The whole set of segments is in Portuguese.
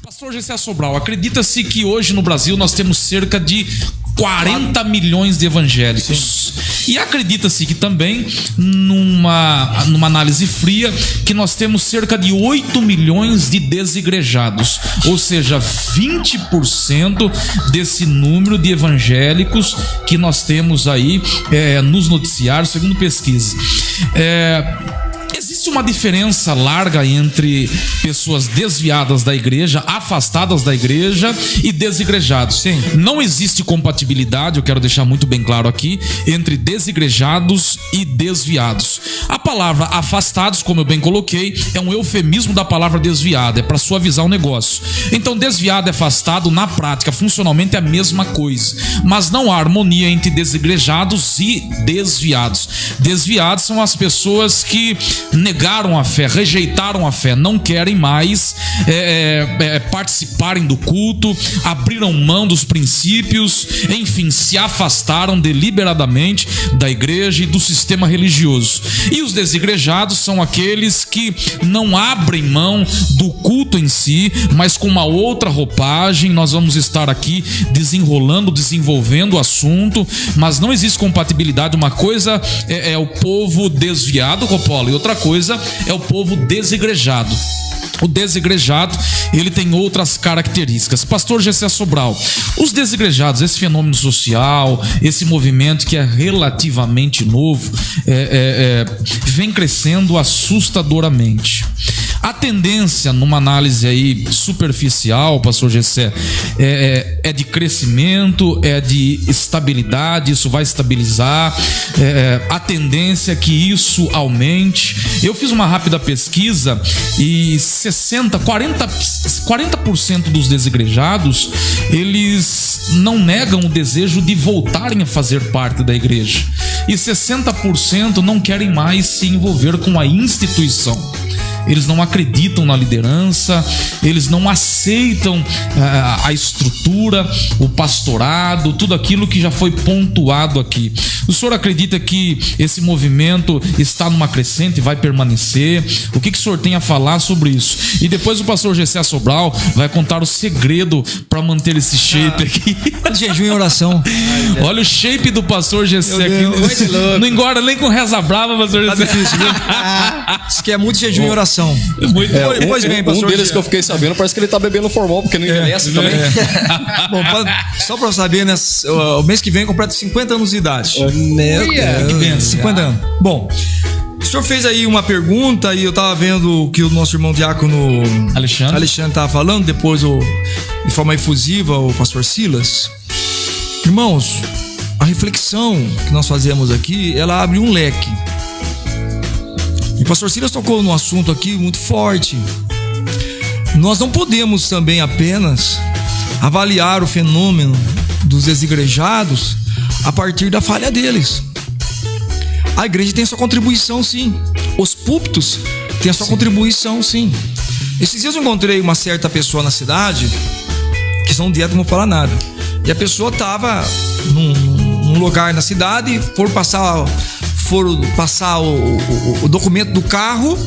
Pastor Gessé Sobral, acredita-se que hoje no Brasil nós temos cerca de 40 milhões de evangélicos. Sim. E acredita-se que também, numa análise fria, que nós temos cerca de 8 milhões de desigrejados. Ou seja, 20% desse número de evangélicos que nós temos aí nos noticiários, segundo pesquisa. Existe uma diferença larga entre pessoas desviadas da igreja, afastadas da igreja e desigrejados. Sim. Não existe compatibilidade, eu quero deixar muito bem claro aqui, entre desigrejados e desviados. A palavra afastados, como eu bem coloquei, é um eufemismo da palavra desviado, é para suavizar o negócio. Então, desviado e afastado, na prática, funcionalmente é a mesma coisa. Mas não há harmonia entre desigrejados e desviados. Desviados são as pessoas que negaram a fé, rejeitaram a fé, não querem mais participarem do culto, abriram mão dos princípios, enfim, se afastaram deliberadamente da igreja e do sistema religioso. E os desigrejados são aqueles que não abrem mão do culto em si, mas com uma outra roupagem. Nós vamos estar aqui desenvolvendo o assunto, mas não existe compatibilidade. Uma coisa é o povo desviado, Coppola, e outra coisa é o povo desigrejado. O desigrejado, ele tem outras características. Pastor Gessé Sobral, os desigrejados, esse fenômeno social, esse movimento que é relativamente novo, vem crescendo assustadoramente. A tendência, numa análise aí superficial, pastor Gessé, é de crescimento, é de estabilidade, isso vai estabilizar. A tendência é que isso aumente. Eu fiz uma rápida pesquisa e 40% dos desigrejados, eles não negam o desejo de voltarem a fazer parte da igreja. E 60% não querem mais se envolver com a instituição. Eles não acreditam na liderança, eles não aceitam a estrutura, o pastorado, tudo aquilo que já foi pontuado aqui. O senhor acredita que esse movimento está numa crescente e vai permanecer? O que o senhor tem a falar sobre isso? E depois o pastor Gessé Sobral vai contar o segredo para manter esse shape aqui. Jejum e oração. Olha o shape do pastor Gessé aqui. Não engorda nem com reza brava, pastor Gessé. Tá difícil, viu? Isso que é muito jejum e oração. Pois bem, pastor. Um deles que eu fiquei sabendo, parece que ele tá bebendo formal, porque não envelhece também. Bom, só pra saber, né, o mês que vem eu completo 50 anos de idade. Meu Deus. 50 anos. Bom, o senhor fez aí uma pergunta e eu tava vendo o que o nosso irmão diácono Alexandre tava falando, depois de forma efusiva o pastor Silas. Irmãos, a reflexão que nós fazemos aqui, ela abre um leque. E o pastor Silas tocou num assunto aqui muito forte. Nós não podemos também apenas avaliar o fenômeno dos desigrejados a partir da falha deles. A igreja tem a sua contribuição, sim. Os púlpitos têm a sua contribuição, sim. Esses dias eu encontrei uma certa pessoa na cidade, que são dieta, não vou falar nada. E a pessoa estava num lugar na cidade, foram passar o documento do carro,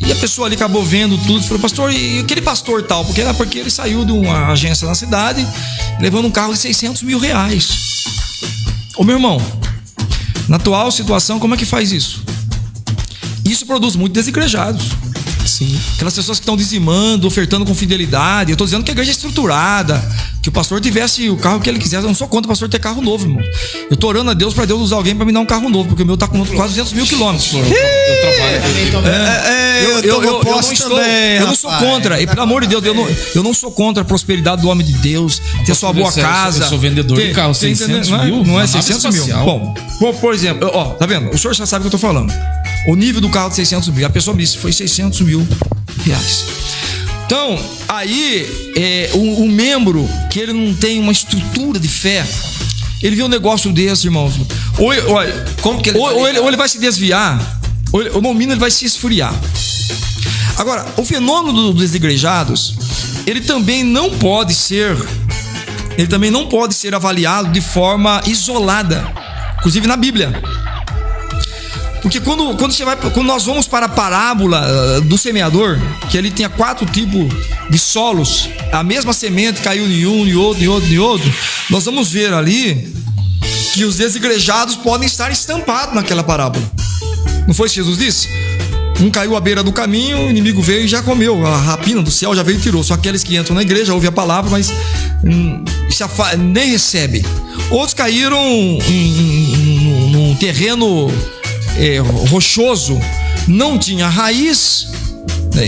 e a pessoa ali acabou vendo tudo e falou: pastor, e aquele pastor tal? Porque ele saiu de uma agência na cidade levando um carro de 600 mil reais. Ô meu irmão, na atual situação, como é que faz isso? Isso produz muito desigrejados. Sim. Aquelas pessoas que estão dizimando, ofertando com fidelidade. Eu estou dizendo que a igreja é estruturada, que o pastor tivesse o carro que ele quisesse. Eu não sou contra o pastor ter carro novo, irmão. Eu estou orando a Deus para Deus usar alguém para me dar um carro novo, porque o meu está com quase 200 mil quilômetros. Eu trabalho eu não sou contra. E pelo amor de Deus, eu não sou contra a prosperidade do homem de Deus, ter sua boa casa. Eu sou vendedor de carro, 600 mil. Não é 600 mil. Bom, por exemplo, tá vendo? O senhor já sabe o que eu estou falando. O nível do carro de 600 mil. A pessoa me disse, foi 600 mil reais. Então, aí, um membro que ele não tem uma estrutura de fé, ele vê um negócio desse, irmãos. Ou ele vai se desviar, ou no mínimo ele vai se esfriar. Agora, o fenômeno dos desigrejados, ele também não pode ser avaliado de forma isolada, inclusive na Bíblia. Porque quando nós vamos para a parábola do semeador, que ele tinha 4 tipos de solos, a mesma semente caiu em um, em outro, nós vamos ver ali que os desigrejados podem estar estampados naquela parábola. Não foi isso que Jesus disse? Um caiu à beira do caminho, o inimigo veio e já comeu. A rapina do céu já veio e tirou. Só aqueles que entram na igreja, ouvem a palavra, mas nem recebem. Outros caíram num terreno rochoso, não tinha raiz,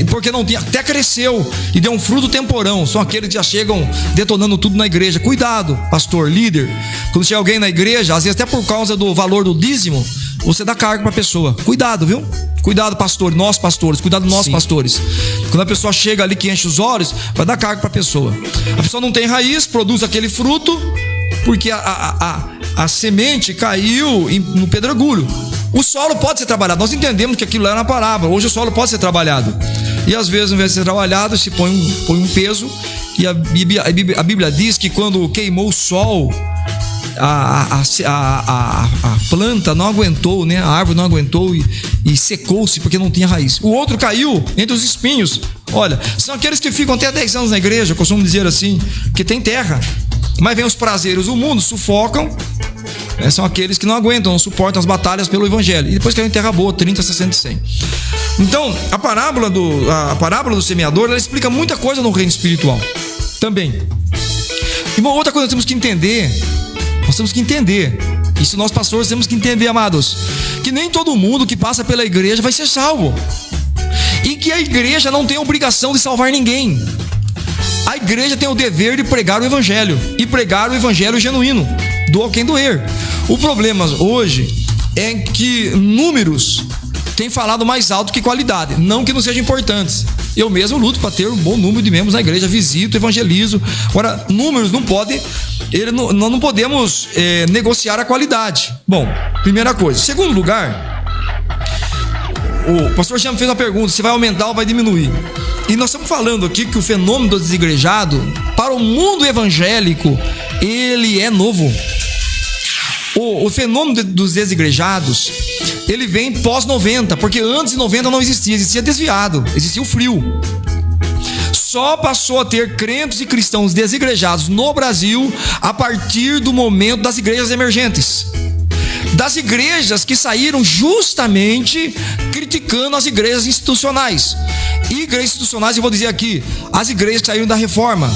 porque não tinha, até cresceu e deu um fruto temporão. São aqueles que já chegam detonando tudo na igreja. Cuidado, pastor, líder. Quando chega alguém na igreja, às vezes até por causa do valor do dízimo, você dá cargo para a pessoa. Cuidado, viu? Cuidado, pastor, nós pastores, cuidado nós pastores. Quando a pessoa chega ali que enche os olhos, vai dar cargo para a pessoa. A pessoa não tem raiz, produz aquele fruto, porque a semente caiu no pedregulho. O solo pode ser trabalhado. Nós entendemos que aquilo era uma parábola. Hoje o solo pode ser trabalhado. E às vezes, ao invés de ser trabalhado, se põe um peso. E a Bíblia diz que quando queimou o sol, a planta não aguentou, né? A árvore não aguentou e secou-se porque não tinha raiz. O outro caiu entre os espinhos. Olha, são aqueles que ficam até 10 anos na igreja, eu costumo dizer assim, que tem terra, mas vem os prazeres do mundo, sufocam. São aqueles que não aguentam, não suportam as batalhas pelo evangelho. E depois caem em terra boa, 30, 60 e 100. Então, a parábola do semeador, ela explica muita coisa no reino espiritual também. E uma outra coisa que nós temos que entender, isso nós pastores temos que entender, amados, que nem todo mundo que passa pela igreja vai ser salvo. E que a igreja não tem obrigação de salvar ninguém. A igreja tem o dever de pregar o evangelho, e pregar o evangelho genuíno, doa quem doer. O problema hoje é que números têm falado mais alto que qualidade. Não que não sejam importantes. Eu mesmo luto para ter um bom número de membros na igreja, visito, evangelizo. Agora, números não podem, nós não podemos negociar a qualidade. Bom, primeira coisa. Segundo lugar, o pastor Jean fez uma pergunta: se vai aumentar ou vai diminuir? E nós estamos falando aqui que o fenômeno do desigrejado, para o mundo evangélico, ele é novo. O fenômeno dos desigrejados, ele vem pós-90, porque antes de 90 não existia desviado, existia o frio. Só passou a ter crentes e cristãos desigrejados no Brasil a partir do momento das igrejas emergentes. Das igrejas que saíram justamente criticando as igrejas institucionais. E igrejas institucionais, eu vou dizer aqui, as igrejas que saíram da reforma,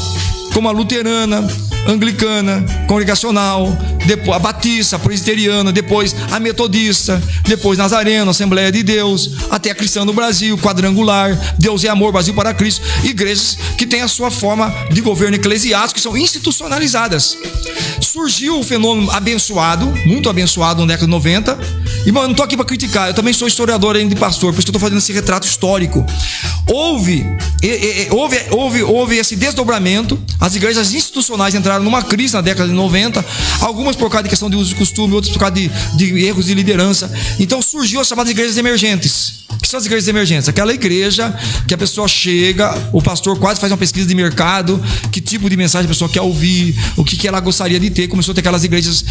como a luterana, anglicana, congregacional, depois a batista, a presbiteriana, depois a metodista, depois nazareno, Assembleia de Deus, até a cristã no Brasil, quadrangular, Deus é amor, Brasil para Cristo. Igrejas que têm a sua forma de governo eclesiástico, que são institucionalizadas. Surgiu o fenômeno abençoado, muito abençoado na década de 90. E mano, não estou aqui para criticar, eu também sou historiador ainda de pastor, por isso que eu estou fazendo esse retrato histórico. Houve esse desdobramento. As igrejas institucionais entraram numa crise na década de 90, algumas por causa de questão de uso de costume, outras por causa de erros de liderança. Então surgiu as chamadas igrejas emergentes. O que são as igrejas emergentes? Aquela igreja que a pessoa chega, o pastor quase faz uma pesquisa de mercado, que tipo de mensagem a pessoa quer ouvir, o que ela gostaria de ter. Começou a ter aquelas igrejas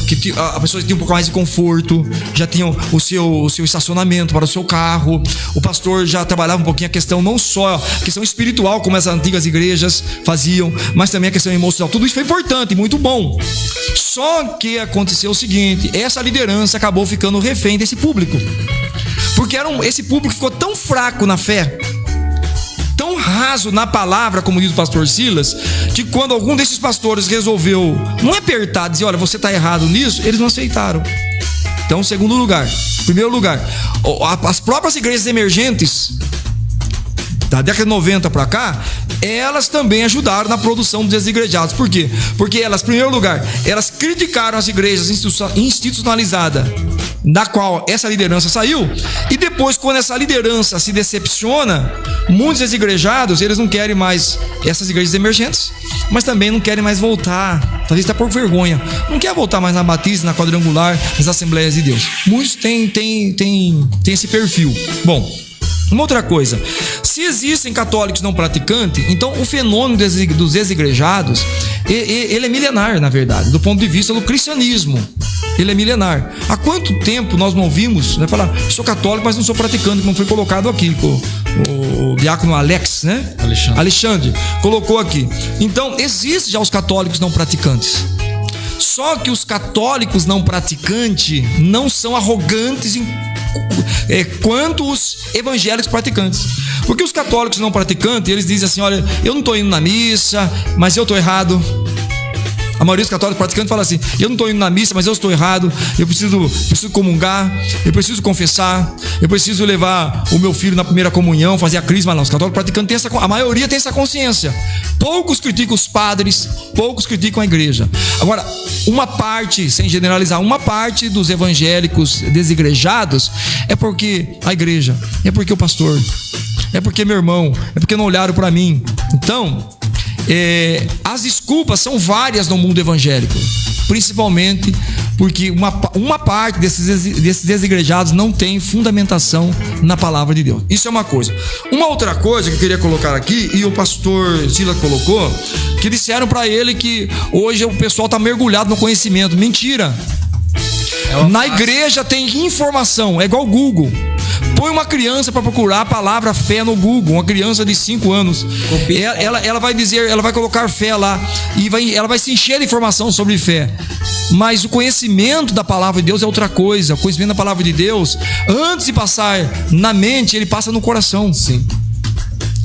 que a pessoa tinha um pouco mais de conforto, já tinha o seu estacionamento para o seu carro. O pastor já trabalhava um pouquinho a questão, não só a questão espiritual, como essas antigas igrejas faziam, mas também a questão emocional. Tudo isso foi importante, muito bom. Só que aconteceu o seguinte: essa liderança acabou ficando refém desse público, porque esse público ficou tão fraco na fé, tão raso na palavra, como diz o pastor Silas, que quando algum desses pastores resolveu não apertar, dizer, olha, você está errado nisso, eles não aceitaram. Então, primeiro lugar, as próprias igrejas emergentes da década de 90 para cá, elas também ajudaram na produção dos desigrejados. Por quê? Porque elas, em primeiro lugar, elas criticaram as igrejas institucionalizadas, da qual essa liderança saiu, e depois, quando essa liderança se decepciona, muitos desigrejados, eles não querem mais essas igrejas emergentes, mas também não querem mais voltar, talvez está por vergonha, não quer voltar mais na batista, na quadrangular, nas Assembleias de Deus. Muitos têm esse perfil. Bom, Uma outra coisa, se existem católicos não praticantes, então o fenômeno dos desigrejados, ele é milenar, na verdade, do ponto de vista do cristianismo. Ele é milenar. Há quanto tempo nós não ouvimos, né, falar, sou católico, mas não sou praticante, como foi colocado aqui, o diácono Alex, né? Alexandre colocou aqui. Então, existem já os católicos não praticantes. Só que os católicos não praticantes não são arrogantes quanto os evangélicos praticantes. Porque os católicos não praticantes, eles dizem assim, olha, eu não estou indo na missa, mas eu estou errado. A maioria dos católicos praticantes fala assim, eu não estou indo na missa, mas eu estou errado, eu preciso comungar, eu preciso confessar, eu preciso levar o meu filho na primeira comunhão, fazer a crisma. Não, os católicos praticantes a maioria tem essa consciência. Poucos criticam os padres, poucos criticam a igreja. Agora, uma parte, sem generalizar, uma parte dos evangélicos desigrejados é porque a igreja, é porque o pastor, é porque meu irmão, é porque não olharam para mim. Então, as desculpas são várias no mundo evangélico, principalmente porque uma parte desses desigrejados não tem fundamentação na palavra de Deus. Isso é uma coisa. Uma outra coisa que eu queria colocar aqui, e o pastor Silas colocou, que disseram para ele que hoje o pessoal está mergulhado no conhecimento. Mentira. Na igreja tem informação, é igual o Google. Põe uma criança para procurar a palavra fé no Google, uma criança de 5 anos. Ela vai dizer, ela vai colocar fé lá e ela vai se encher de informação sobre fé. Mas o conhecimento da palavra de Deus é outra coisa. O conhecimento da palavra de Deus, antes de passar na mente, ele passa no coração. Sim.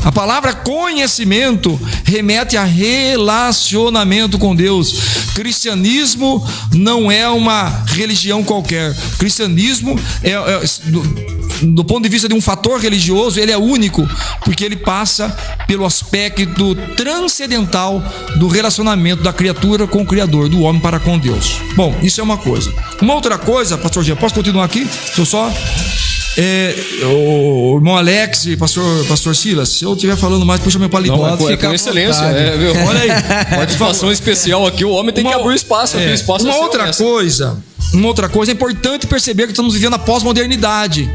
A palavra conhecimento remete a relacionamento com Deus. Cristianismo não é uma religião qualquer. Cristianismo do ponto de vista de um fator religioso, ele é único, porque ele passa pelo aspecto transcendental do relacionamento da criatura com o Criador, do homem para com Deus. Bom, isso é uma coisa. Uma outra coisa, pastor Jean, posso continuar aqui? Deixa eu só... o irmão Alex e pastor Silas, se eu estiver falando mais, puxa meu paletó. Não, é com excelência, viu? Olha aí, participação especial aqui, o homem tem que abrir espaço. Aqui, o espaço uma outra coisa, é importante perceber que estamos vivendo a pós-modernidade.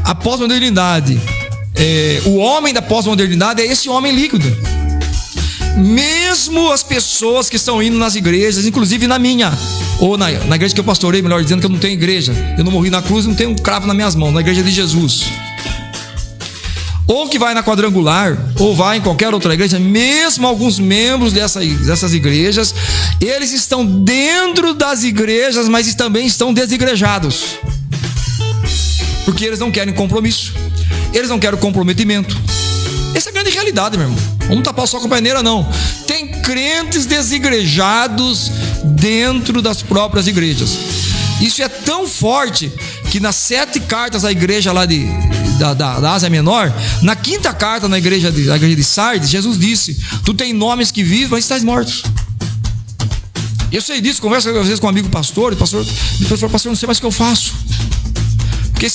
A pós-modernidade, o homem da pós-modernidade é esse homem líquido. Mesmo as pessoas que estão indo nas igrejas, inclusive na minha, ou na igreja que eu pastorei, melhor dizendo, que eu não tenho igreja, eu não morri na cruz, não tenho um cravo nas minhas mãos, na igreja de Jesus, ou que vai na Quadrangular, ou vai em qualquer outra igreja, mesmo alguns membros dessas igrejas, eles estão dentro das igrejas, mas também estão desigrejados, porque eles não querem compromisso, eles não querem comprometimento. Essa é a grande realidade, meu irmão. Vamos tapar só com a peneira, não. Tem crentes desigrejados dentro das próprias igrejas. Isso é tão forte que nas 7 cartas da igreja lá da Ásia Menor, na 5ª carta na igreja de Sardes, Jesus disse: tu tem nomes que vivem, mas estás mortos. Eu sei disso, converso às vezes com um amigo pastor, e pastor fala: pastor, não sei mais o que eu faço. Porque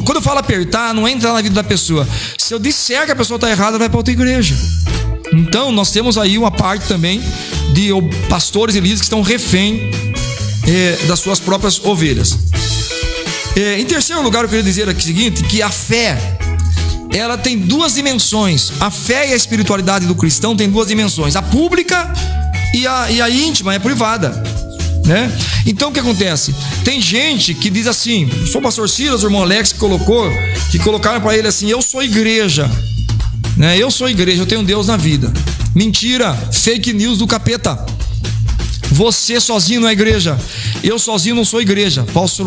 quando eu falo apertar, não é entrar na vida da pessoa. Se eu disser que a pessoa está errada, vai para outra igreja. Então, nós temos aí uma parte também de pastores e líderes que estão refém das suas próprias ovelhas. Em terceiro lugar, eu queria dizer aqui o seguinte, que a fé, ela tem 2 dimensões. A fé e a espiritualidade do cristão tem 2 dimensões. A pública e a íntima, é privada, né? Então o que acontece? Tem gente que diz assim, foi o pastor Silas, o irmão Alex que colocaram para ele assim: eu sou igreja, né? Eu sou igreja, eu tenho Deus na vida. Mentira, fake news do capeta. Você sozinho não é igreja, eu sozinho não sou igreja.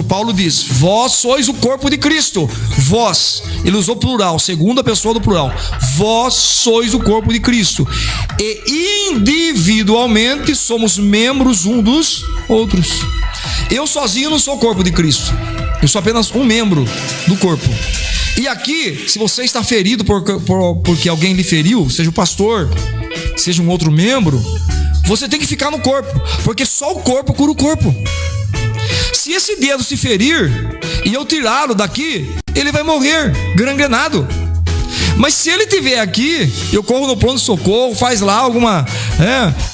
Paulo diz: vós sois o corpo de Cristo. Vós, ele usou plural, segunda pessoa do plural. Vós sois o corpo de Cristo, e individualmente somos membros um dos outros. Eu sozinho não sou o corpo de Cristo, eu sou apenas um membro do corpo. E aqui, se você está ferido porque alguém lhe feriu, seja o pastor, seja um outro membro, você tem que ficar no corpo, porque só o corpo cura o corpo. Se esse dedo se ferir e eu tirá-lo daqui, ele vai morrer gangrenado. Mas se ele estiver aqui, eu corro no pronto-socorro, faz lá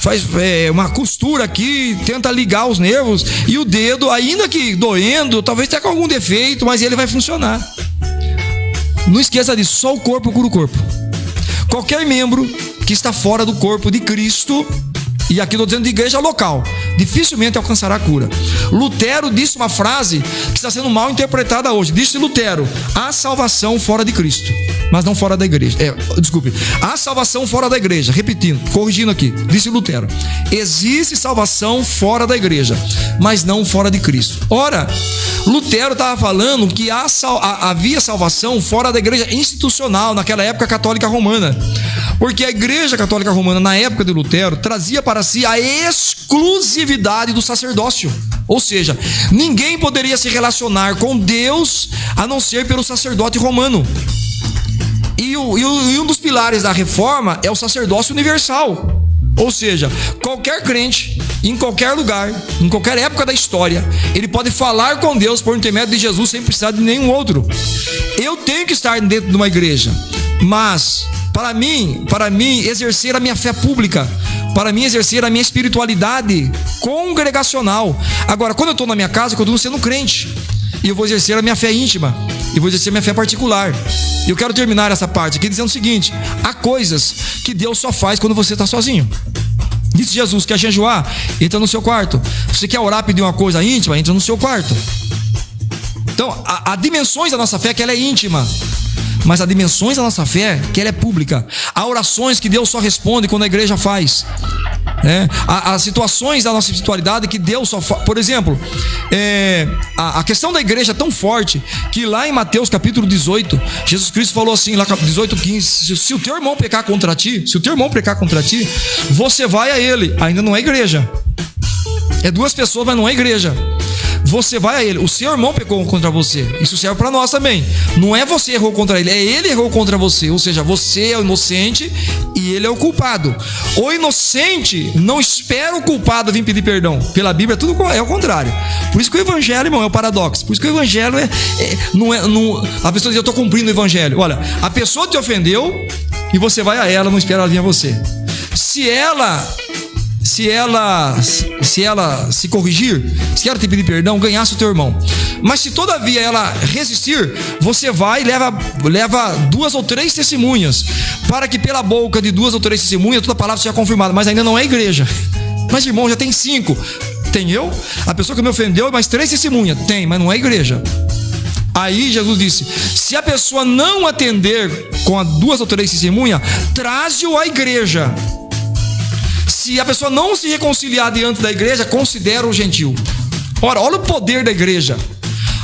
faz uma costura aqui, tenta ligar os nervos, e o dedo, ainda que doendo, talvez tenha com algum defeito, mas ele vai funcionar. Não esqueça disso, só o corpo cura o corpo. Qualquer membro que está fora do corpo de Cristo, e aqui estou dizendo de igreja local, dificilmente alcançará a cura. Lutero disse uma frase que está sendo mal interpretada hoje. Disse Lutero: há salvação fora de Cristo, mas não fora da igreja. Desculpe, há salvação fora da igreja. Repetindo, corrigindo aqui, disse Lutero: existe salvação fora da igreja, mas não fora de Cristo. Ora, Lutero estava falando que havia salvação fora da igreja institucional, naquela época católica romana, porque a igreja católica romana, na época de Lutero, trazia para si a exclusividade do sacerdócio. Ou seja, ninguém poderia se relacionar com Deus a não ser pelo sacerdote romano. E um dos pilares da reforma é o sacerdócio universal. Ou seja, qualquer crente, em qualquer lugar, em qualquer época da história, ele pode falar com Deus por intermédio de Jesus sem precisar de nenhum outro. Eu tenho que estar dentro de uma igreja, mas para mim exercer a minha fé pública, para mim exercer a minha espiritualidade congregacional. Agora, quando eu estou na minha casa, eu continuo sendo crente, e eu vou exercer a minha fé íntima, e vou exercer a minha fé particular. E eu quero terminar essa parte aqui dizendo o seguinte: há coisas que Deus só faz quando você está sozinho. Disse Jesus: quer jejuar? Entra no seu quarto. Você quer orar, pedir uma coisa íntima? Entra no seu quarto. Então, há dimensões da nossa fé que ela é íntima, mas há dimensões da nossa fé que ela é pública. Há orações que Deus só responde quando a igreja faz. Há situações da nossa espiritualidade que Deus só faz. Por exemplo, a questão da igreja é tão forte que lá em Mateus capítulo 18, Jesus Cristo falou assim, lá 18:15: se o teu irmão pecar contra ti, você vai a ele. Ainda não é igreja. É duas pessoas, mas não é igreja. Você vai a ele. O seu irmão pecou contra você. Isso serve para nós também. Não é você errou contra ele, é ele errou contra você. Ou seja, você é o inocente e ele é o culpado. O inocente não espera o culpado vir pedir perdão. Pela Bíblia tudo é o contrário. Por isso que o evangelho, irmão, é o paradoxo. Por isso que o evangelho a pessoa diz: eu estou cumprindo o evangelho. Olha, a pessoa te ofendeu e você vai a ela, não espera ela vir a você. Se ela se corrigir, se ela te pedir perdão, ganhasse o teu irmão. Mas se todavia ela resistir, você vai e leva 2 ou 3 testemunhas, para que pela boca de 2 ou 3 testemunhas toda a palavra seja confirmada. Mas ainda não é igreja. Mas irmão, já tem 5. Tem eu, a pessoa que me ofendeu, mais 3 testemunhas. Tem, mas não é igreja. Aí Jesus disse: se a pessoa não atender com 2 ou 3 testemunhas, traze-o à igreja. Se a pessoa não se reconciliar diante da igreja, considera-o gentil. Ora, olha o poder da igreja.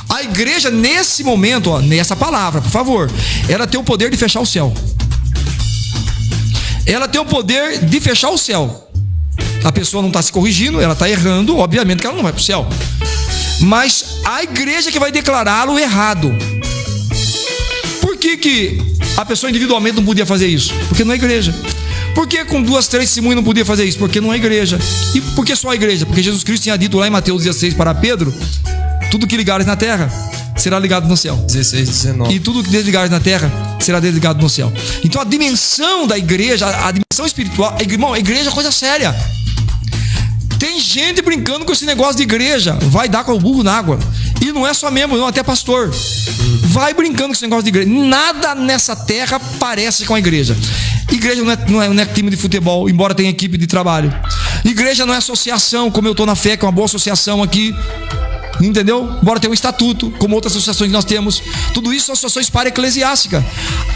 A igreja, nesse momento, nessa palavra, por favor, ela tem o poder de fechar o céu. Ela tem o poder de fechar o céu. A pessoa não está se corrigindo, ela está errando, obviamente que ela não vai para o céu. Mas a igreja que vai declará-lo errado. Por que a pessoa individualmente não podia fazer isso? Porque não é igreja. Por que com 2, 3 testemunhas não podia fazer isso? Porque não é igreja. E por que só a igreja? Porque Jesus Cristo tinha dito lá em Mateus 16 para Pedro: tudo que ligares na terra será ligado no céu. 16, 19. E tudo que desligares na terra será desligado no céu. Então a dimensão da igreja, a dimensão espiritual, irmão, a igreja é coisa séria. Tem gente brincando com esse negócio de igreja. Vai dar com o burro na água. E não é só membro, não, até pastor. Vai brincando com esse negócio de igreja. Nada nessa terra parece com a igreja. Igreja não é time de futebol, embora tenha equipe de trabalho. Igreja não é associação, como eu estou na fé, que é uma boa associação aqui. Entendeu? Embora tenha um estatuto, como outras associações que nós temos. Tudo isso são associações para-eclesiásticas.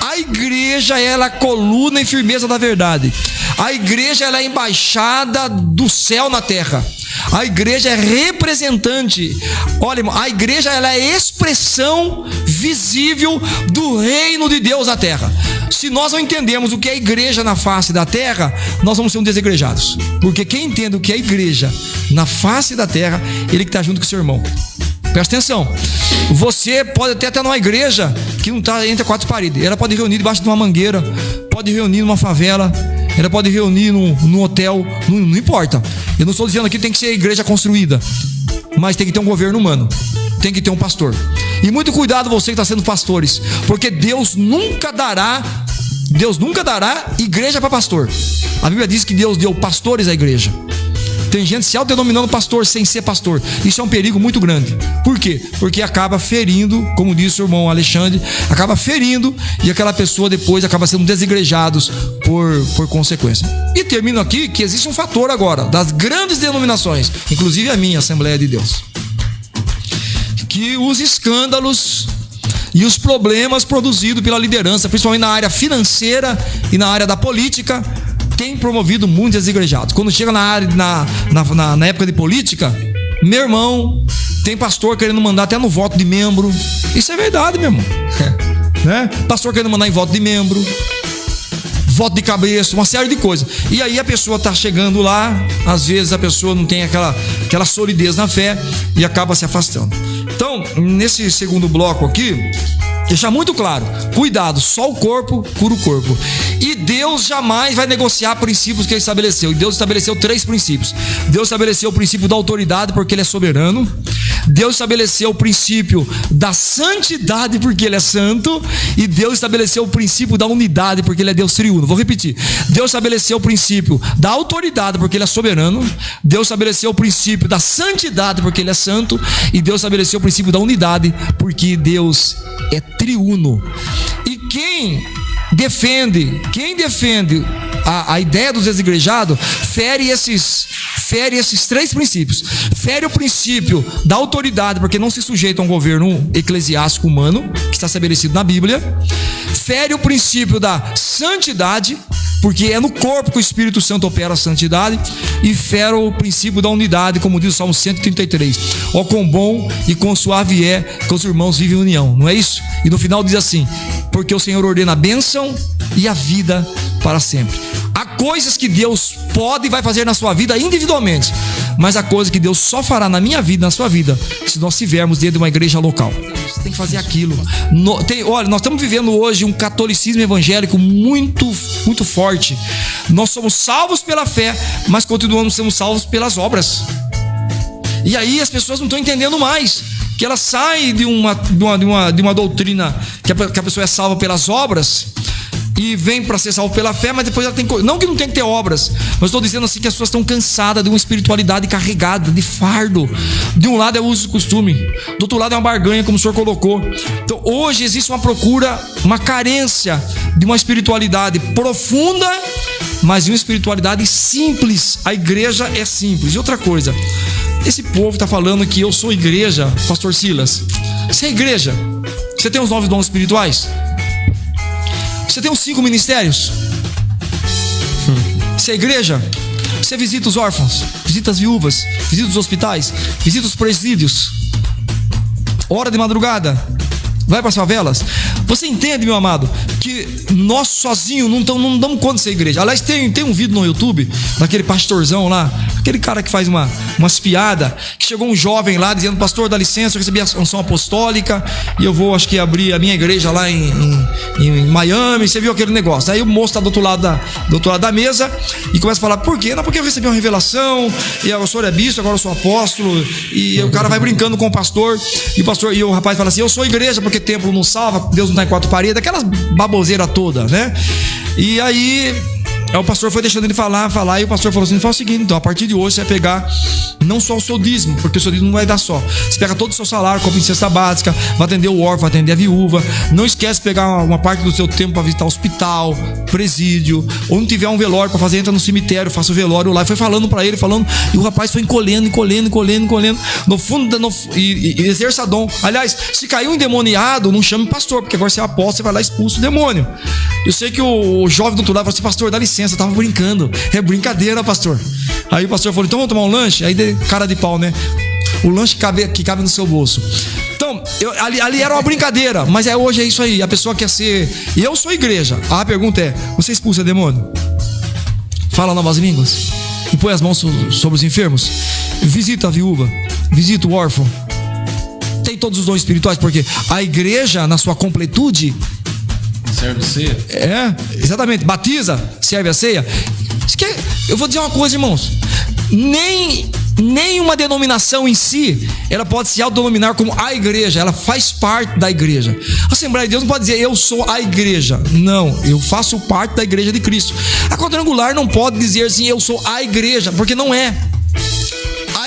A igreja, ela é a coluna e firmeza da verdade. A igreja, ela é a embaixada do céu na terra. A igreja é representante. Olha, irmão, a igreja, ela é a expressão visível do reino de Deus na terra. Se nós não entendemos o que é igreja na face da terra, nós vamos ser desigrejados. Porque quem entende o que é igreja na face da terra, ele que está junto com o seu irmão. Presta atenção. Você pode até estar numa igreja que não está entre 4 paredes. Ela pode reunir debaixo de uma mangueira, pode reunir numa favela, ela pode reunir num hotel, não importa. Eu não estou dizendo aqui que tem que ser a igreja construída, mas tem que ter um governo humano, tem que ter um pastor. E muito cuidado você que está sendo pastores, porque Deus nunca dará igreja para pastor. A Bíblia diz que Deus deu pastores à igreja. Tem gente se autodenominando pastor sem ser pastor. Isso é um perigo muito grande. Por quê? Porque acaba ferindo, como disse o irmão Alexandre, acaba ferindo e aquela pessoa depois acaba sendo desigrejados por consequência. E termino aqui que existe um fator agora, das grandes denominações, inclusive a minha Assembleia de Deus, que os escândalos e os problemas produzidos pela liderança, principalmente na área financeira e na área da política, tem promovido muitos desigrejados. Quando chega na área, na época de política, meu irmão, tem pastor querendo mandar até no voto de membro. Isso é verdade, meu irmão. Né? Pastor querendo mandar em voto de membro, voto de cabeça, uma série de coisas. E aí a pessoa está chegando lá, às vezes a pessoa não tem aquela solidez na fé e acaba se afastando. Então, nesse segundo bloco aqui, deixar muito claro, cuidado, só o corpo cura o corpo. E Deus jamais vai negociar princípios que Ele estabeleceu. E Deus estabeleceu 3 princípios. Deus estabeleceu o princípio da autoridade porque Ele é soberano. Deus estabeleceu o princípio da santidade porque Ele é santo. E Deus estabeleceu o princípio da unidade porque Ele é Deus triuno. Vou repetir. Deus estabeleceu o princípio da autoridade porque Ele é soberano. Deus estabeleceu o princípio da santidade porque Ele é santo. E Deus estabeleceu o princípio da unidade porque Deus é triuno. E quem defende a ideia dos desigrejados fere esses 3 princípios. Fere o princípio da autoridade, porque não se sujeita a um governo eclesiástico humano, que está estabelecido na Bíblia. Fere o princípio da santidade, porque é no corpo que o Espírito Santo opera a santidade. E fere o princípio da unidade, como diz o Salmo 133. Ó, quão bom e quão suave é que os irmãos vivem em união. Não é isso? E no final diz assim: porque o Senhor ordena a bênção e a vida para sempre. Há coisas que Deus pode e vai fazer na sua vida individualmente, mas há coisas que Deus só fará na minha vida, na sua vida, se nós estivermos dentro de uma igreja local. Você tem que fazer aquilo. Olha, nós estamos vivendo hoje um catolicismo evangélico muito, muito forte. Nós somos salvos pela fé, mas continuamos sendo salvos pelas obras. E aí as pessoas não estão entendendo mais que elas saem de uma doutrina que a pessoa é salva pelas obras e vem para ser salvo pela fé, mas depois ela tem... Não que não tem que ter obras, mas estou dizendo assim que as pessoas estão cansadas de uma espiritualidade carregada, de fardo. De um lado é uso e costume, do outro lado é uma barganha, como o senhor colocou. Então hoje existe uma procura, uma carência de uma espiritualidade profunda, mas de uma espiritualidade simples. A igreja é simples. E outra coisa, esse povo está falando que eu sou igreja, pastor Silas. Você é igreja? Você tem os 9 dons espirituais? Você tem os 5 ministérios? Você é igreja? Você visita os órfãos, visita as viúvas, visita os hospitais, visita os presídios, ora de madrugada, vai para as favelas. Você entende, meu amado, que nós sozinhos não damos conta de ser igreja. Aliás, tem um vídeo no YouTube daquele pastorzão lá, aquele cara que faz umas piadas, que chegou um jovem lá dizendo: pastor, dá licença, eu recebi a unção apostólica e eu vou, acho que, abrir a minha igreja lá em Miami. Você viu aquele negócio? Aí o moço está do outro lado da mesa e começa a falar: por quê? Não, porque eu recebi uma revelação e o senhor é bispo, agora eu sou apóstolo. E o cara vai brincando com o pastor e o rapaz fala assim: eu sou igreja porque templo não salva, Deus não está em 4 paredes, aquelas baboseira toda, né? E aí o pastor foi deixando ele falar, e o pastor falou assim: fala o seguinte, então, a partir de hoje você vai pegar não só o seu dízimo, porque o seu dízimo não vai dar só. Você pega todo o seu salário, compra em cesta básica, vai atender o órfão, vai atender a viúva. Não esquece de pegar uma parte do seu tempo para visitar hospital, presídio, ou não tiver um velório para fazer, entra no cemitério, faça o velório lá. E foi falando para ele, e o rapaz foi encolhendo. No fundo, e exerça dom. Aliás, se caiu um endemoniado, não chame pastor, porque agora você é apóstolo, você vai lá e expulsa o demônio. Eu sei que o jovem do outro lado falou assim: pastor, dá licença, eu tava brincando. É brincadeira, pastor. Aí o pastor falou: então vamos tomar um lanche? Aí cara de pau, né? O lanche que cabe no seu bolso. Então, ali era uma brincadeira, mas hoje é isso aí. A pessoa quer ser... E eu sou igreja. A pergunta é: você expulsa demônio? Fala novas línguas? E põe as mãos sobre os enfermos? Visita a viúva? Visita o órfão? Tem todos os dons espirituais, porque a igreja, na sua completude, serve a ceia. Exatamente. Batiza, serve a ceia. Eu vou dizer uma coisa, irmãos. Nem uma denominação em si, ela pode se autodenominar como a igreja. Ela faz parte da igreja. A Assembleia de Deus não pode dizer: eu sou a igreja. Não, eu faço parte da igreja de Cristo. A Quadrangular não pode dizer assim: eu sou a igreja, porque não é.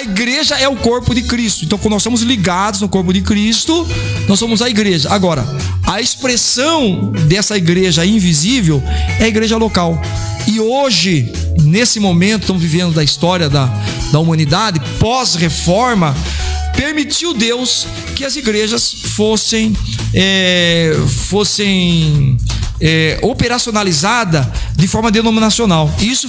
A igreja é o corpo de Cristo. Então, quando nós somos ligados no corpo de Cristo, nós somos a igreja. Agora, a expressão dessa igreja invisível é a igreja local. E hoje, nesse momento, estamos vivendo da história da humanidade, pós-reforma, permitiu Deus que as igrejas fossem operacionalizadas de forma denominacional. E isso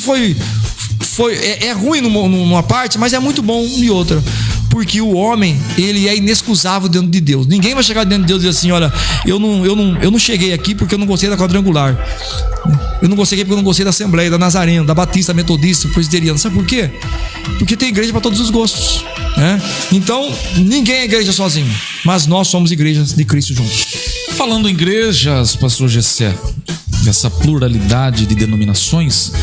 é ruim numa parte, mas é muito bom em outra. Porque o homem, ele é inexcusável dentro de Deus. Ninguém vai chegar dentro de Deus e dizer assim: olha, eu não cheguei aqui porque eu não gostei da quadrangular. Eu não gostei porque eu não gostei da Assembleia, da Nazareno, da Batista, Metodista, Presbiteriana. Sabe por quê? Porque tem igreja para todos os gostos, né? Então, ninguém é igreja sozinho, mas nós somos igrejas de Cristo juntos. Falando em igrejas, pastor Gessé, essa pluralidade de denominações,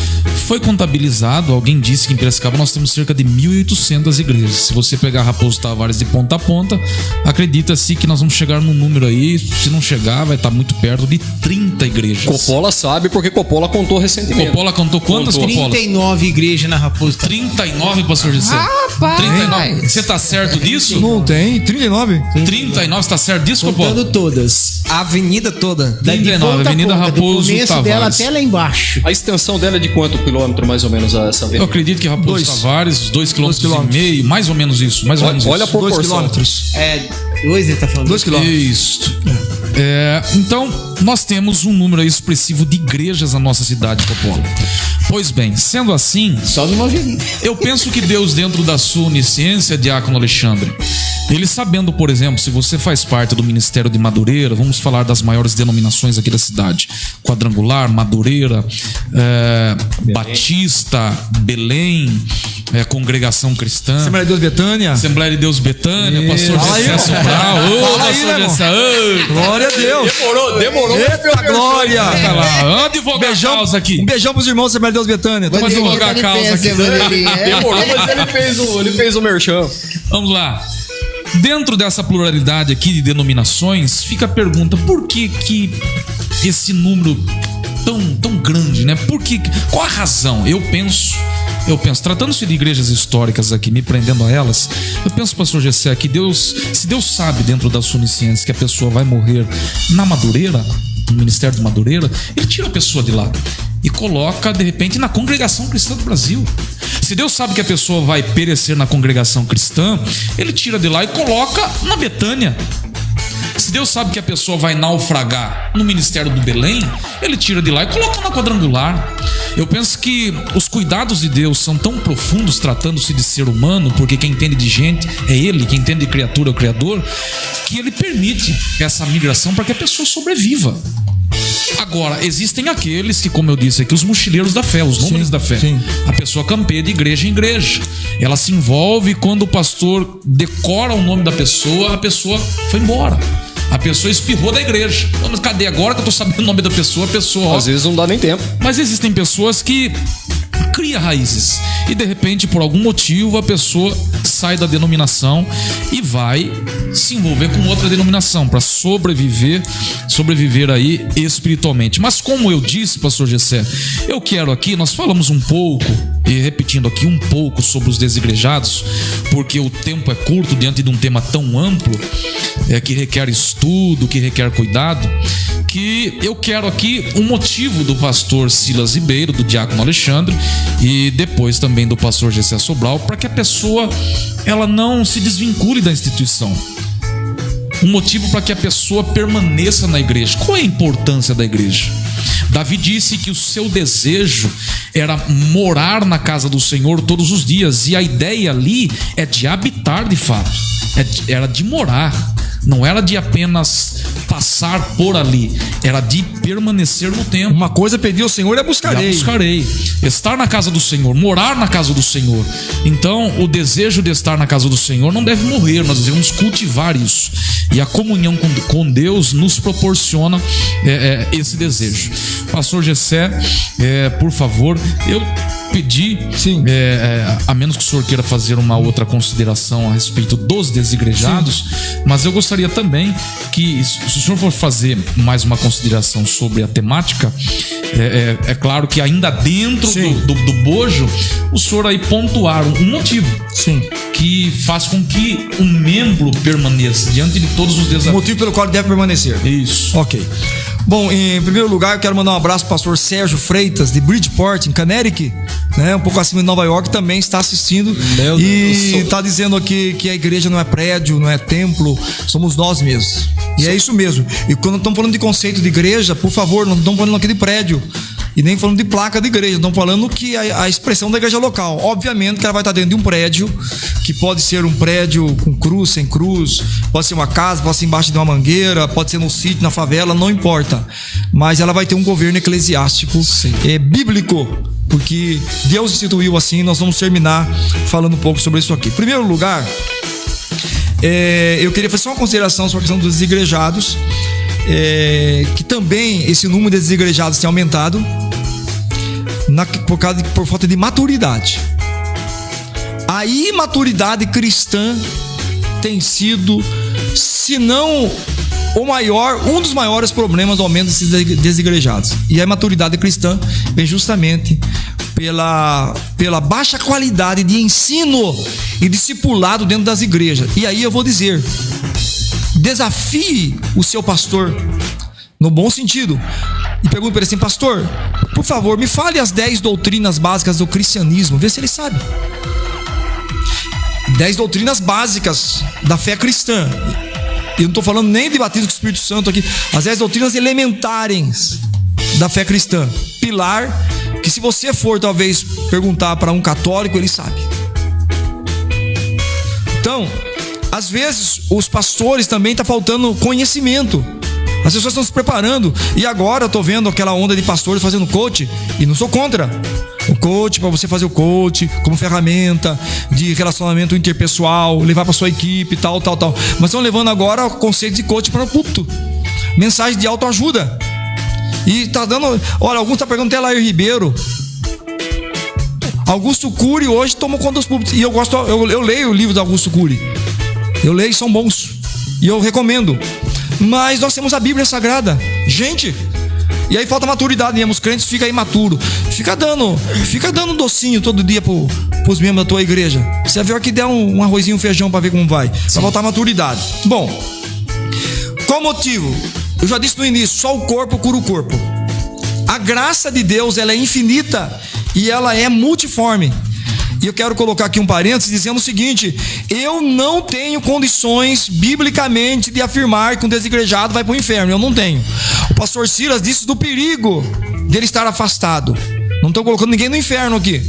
foi contabilizado, alguém disse que em Piracicaba nós temos cerca de 1.800 igrejas. Se você pegar Raposo Tavares de ponta a ponta, acredita-se que nós vamos chegar num número aí, se não chegar, vai estar muito perto de 30 igrejas. Coppola sabe, porque Coppola contou recentemente. Coppola contou quantas, Coppola? 39 igrejas na Raposo. 39, pastor Gessé? Rapaz! 39. Você tá certo disso? Não tem, 39. 39, você tá certo disso, Coppola? Contando todas. A avenida toda. 39, Avenida Raposo Tavares. Dela até lá embaixo. A extensão dela é de quanto quilômetro, mais ou menos, essa avenida? Eu acredito que Raposo Tavares, 2,5 km, mais ou menos isso. Mais ou menos olha isso. a proporção. 2 quilômetros. 2 ele tá falando. 2 quilômetros. Isso. Então, nós temos um número expressivo de igrejas na nossa cidade, Coppola. Pois bem, sendo assim, só numa avenida. Eu penso que Deus, dentro da sua onisciência, Diácono Alexandre, ele sabendo, por exemplo, se você faz parte do Ministério de Madureira, vamos falar das maiores denominações aqui da cidade: Quadrangular, Madureira, Batista, Belém, Congregação Cristã, Assembleia de Deus Betânia, pastor Gessé Sobral. Pastor Gessé, glória a Deus. Demorou. Eita glória. Tá lá, advogar a causa aqui. Um beijão pros irmãos da Assembleia de Deus Betânia. Vamos advogar a causa aqui. Demorou, mas ele fez o merchan. Vamos lá. Dentro dessa pluralidade aqui de denominações, fica a pergunta: por que esse número tão grande, né? Qual a razão? Eu penso, tratando-se de igrejas históricas aqui, me prendendo a elas, eu penso, pastor Gessé, que se Deus sabe, dentro da sua onisciência, que a pessoa vai morrer na Madureira, no Ministério de Madureira, ele tira a pessoa de lá e coloca, de repente, na Congregação Cristã do Brasil. Se Deus sabe que a pessoa vai perecer na Congregação Cristã, ele tira de lá e coloca na Betânia. Se Deus sabe que a pessoa vai naufragar no Ministério do Belém, ele tira de lá e coloca na Quadrangular. Eu penso que os cuidados de Deus são tão profundos, tratando-se de ser humano, porque quem entende de gente é Ele, quem entende de criatura é o Criador, que Ele permite essa migração para que a pessoa sobreviva. Agora, existem aqueles que, como eu disse aqui, os mochileiros da fé, os nômades da fé. Sim. A pessoa campeia de igreja em igreja. Ela se envolve, quando o pastor decora o nome da pessoa, a pessoa foi embora. A pessoa espirrou da igreja. Mas cadê agora que eu tô sabendo o nome da pessoa? A pessoa... Às vezes não dá nem tempo. Mas existem pessoas que criam raízes e, de repente, por algum motivo, a pessoa sai da denominação e vai se envolver com outra denominação para sobreviver aí espiritualmente. Mas como eu disse, pastor Gessé, eu quero aqui, nós falamos um pouco, e repetindo aqui um pouco, sobre os desigrejados, porque o tempo é curto diante de um tema tão amplo, que requer estudo, que requer cuidado, que eu quero aqui um motivo do pastor Silas Ribeiro, do diácono Alexandre, e depois também do pastor Gessé Sobral, para que a pessoa ela não se desvincule da instituição. Um motivo para que a pessoa permaneça na igreja. Qual é a importância da igreja? Davi disse que o seu desejo era morar na casa do Senhor todos os dias, e a ideia ali é de habitar de fato, era de morar. Não era de apenas passar por ali, era de permanecer no tempo. Uma coisa pedi ao Senhor e a buscarei. Estar na casa do Senhor, morar na casa do Senhor. Então, o desejo de estar na casa do Senhor não deve morrer, nós devemos cultivar isso. E a comunhão com Deus nos proporciona esse desejo. Pastor Gessé, por favor, pedir, a menos que o senhor queira fazer uma outra consideração a respeito dos desigrejados, mas eu gostaria também que, se o senhor for fazer mais uma consideração sobre a temática, é claro que ainda dentro do bojo, o senhor aí pontuar um motivo que faz com que um membro permaneça diante de todos os desafios. O motivo pelo qual ele deve permanecer. Isso. Ok. Bom, em primeiro lugar, eu quero mandar um abraço pro pastor Sérgio Freitas, de Bridgeport, em Connecticut, né? Um pouco acima de Nova York, também está assistindo. E está dizendo aqui que a igreja não é prédio, não é templo, somos nós mesmos. E é isso mesmo. E quando estamos falando de conceito de igreja, por favor, não estamos falando aqui de prédio e nem falando de placa de igreja, estamos falando que a expressão da igreja local. Obviamente que ela vai estar dentro de um prédio, que pode ser um prédio com cruz, sem cruz, pode ser uma casa, pode ser embaixo de uma mangueira, pode ser no sítio, na favela, não importa. Mas ela vai ter um governo eclesiástico bíblico, porque Deus instituiu assim. Nós vamos terminar falando um pouco sobre isso aqui. Em primeiro lugar, eu queria fazer só uma consideração sobre a questão dos desigrejados, que também esse número de desigrejados tem aumentado por falta de maturidade. A imaturidade cristã tem sido, se não um dos maiores problemas do aumento desses desigrejados. E a imaturidade cristã vem justamente pela baixa qualidade de ensino e discipulado dentro das igrejas. E aí eu vou dizer: desafie o seu pastor, no bom sentido, e pergunte para ele assim: pastor, por favor, me fale as 10 doutrinas básicas do cristianismo. Vê se ele sabe. 10 doutrinas básicas da fé cristã. Eu não estou falando nem de batismo com o Espírito Santo aqui. As 10 doutrinas elementares da fé cristã. Pilar, que se você for talvez perguntar para um católico, ele sabe. Então, às vezes, os pastores também estão faltando conhecimento. As pessoas estão se preparando. E agora eu estou vendo aquela onda de pastores fazendo coach. E não sou contra o coach, para você fazer o coach como ferramenta de relacionamento interpessoal, levar para sua equipe, tal. Mas estão levando agora o conceito de coach para o púlpito. Mensagem de autoajuda. E está dando... Olha, alguns estão perguntando até Lair Ribeiro. Augusto Cury hoje tomou conta dos púlpitos. E eu leio o livro do Augusto Cury. Eu leio, são bons. E eu recomendo. Mas nós temos a Bíblia Sagrada. Gente... E aí falta maturidade mesmo. Os crentes ficam imaturo. Fica dando docinho todo dia pros membros da tua igreja. Você vai ver que der um arrozinho, um feijão pra ver como vai. Vai faltar maturidade. Bom, qual o motivo? Eu já disse no início, só o corpo cura o corpo. A graça de Deus, ela é infinita e ela é multiforme. E eu quero colocar aqui um parênteses dizendo o seguinte: eu não tenho condições biblicamente de afirmar que um desigrejado vai para o inferno. Eu não tenho. O pastor Silas disse do perigo dele estar afastado. Não estou colocando ninguém no inferno aqui.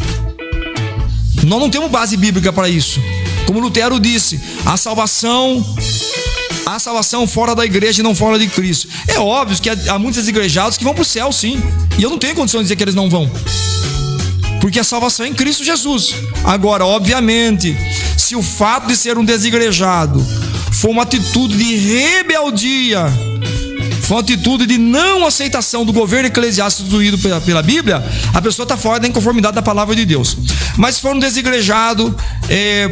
Nós não temos base bíblica para isso. Como Lutero disse, há salvação fora da igreja e não fora de Cristo. É óbvio que há muitos desigrejados que vão para o céu, sim. E eu não tenho condições de dizer que eles não vão, porque a salvação é em Cristo Jesus. Agora, obviamente, se o fato de ser um desigrejado for uma atitude de rebeldia, for uma atitude de não aceitação do governo eclesiástico instituído pela Bíblia, a pessoa está fora da inconformidade da palavra de Deus. Mas se for um desigrejado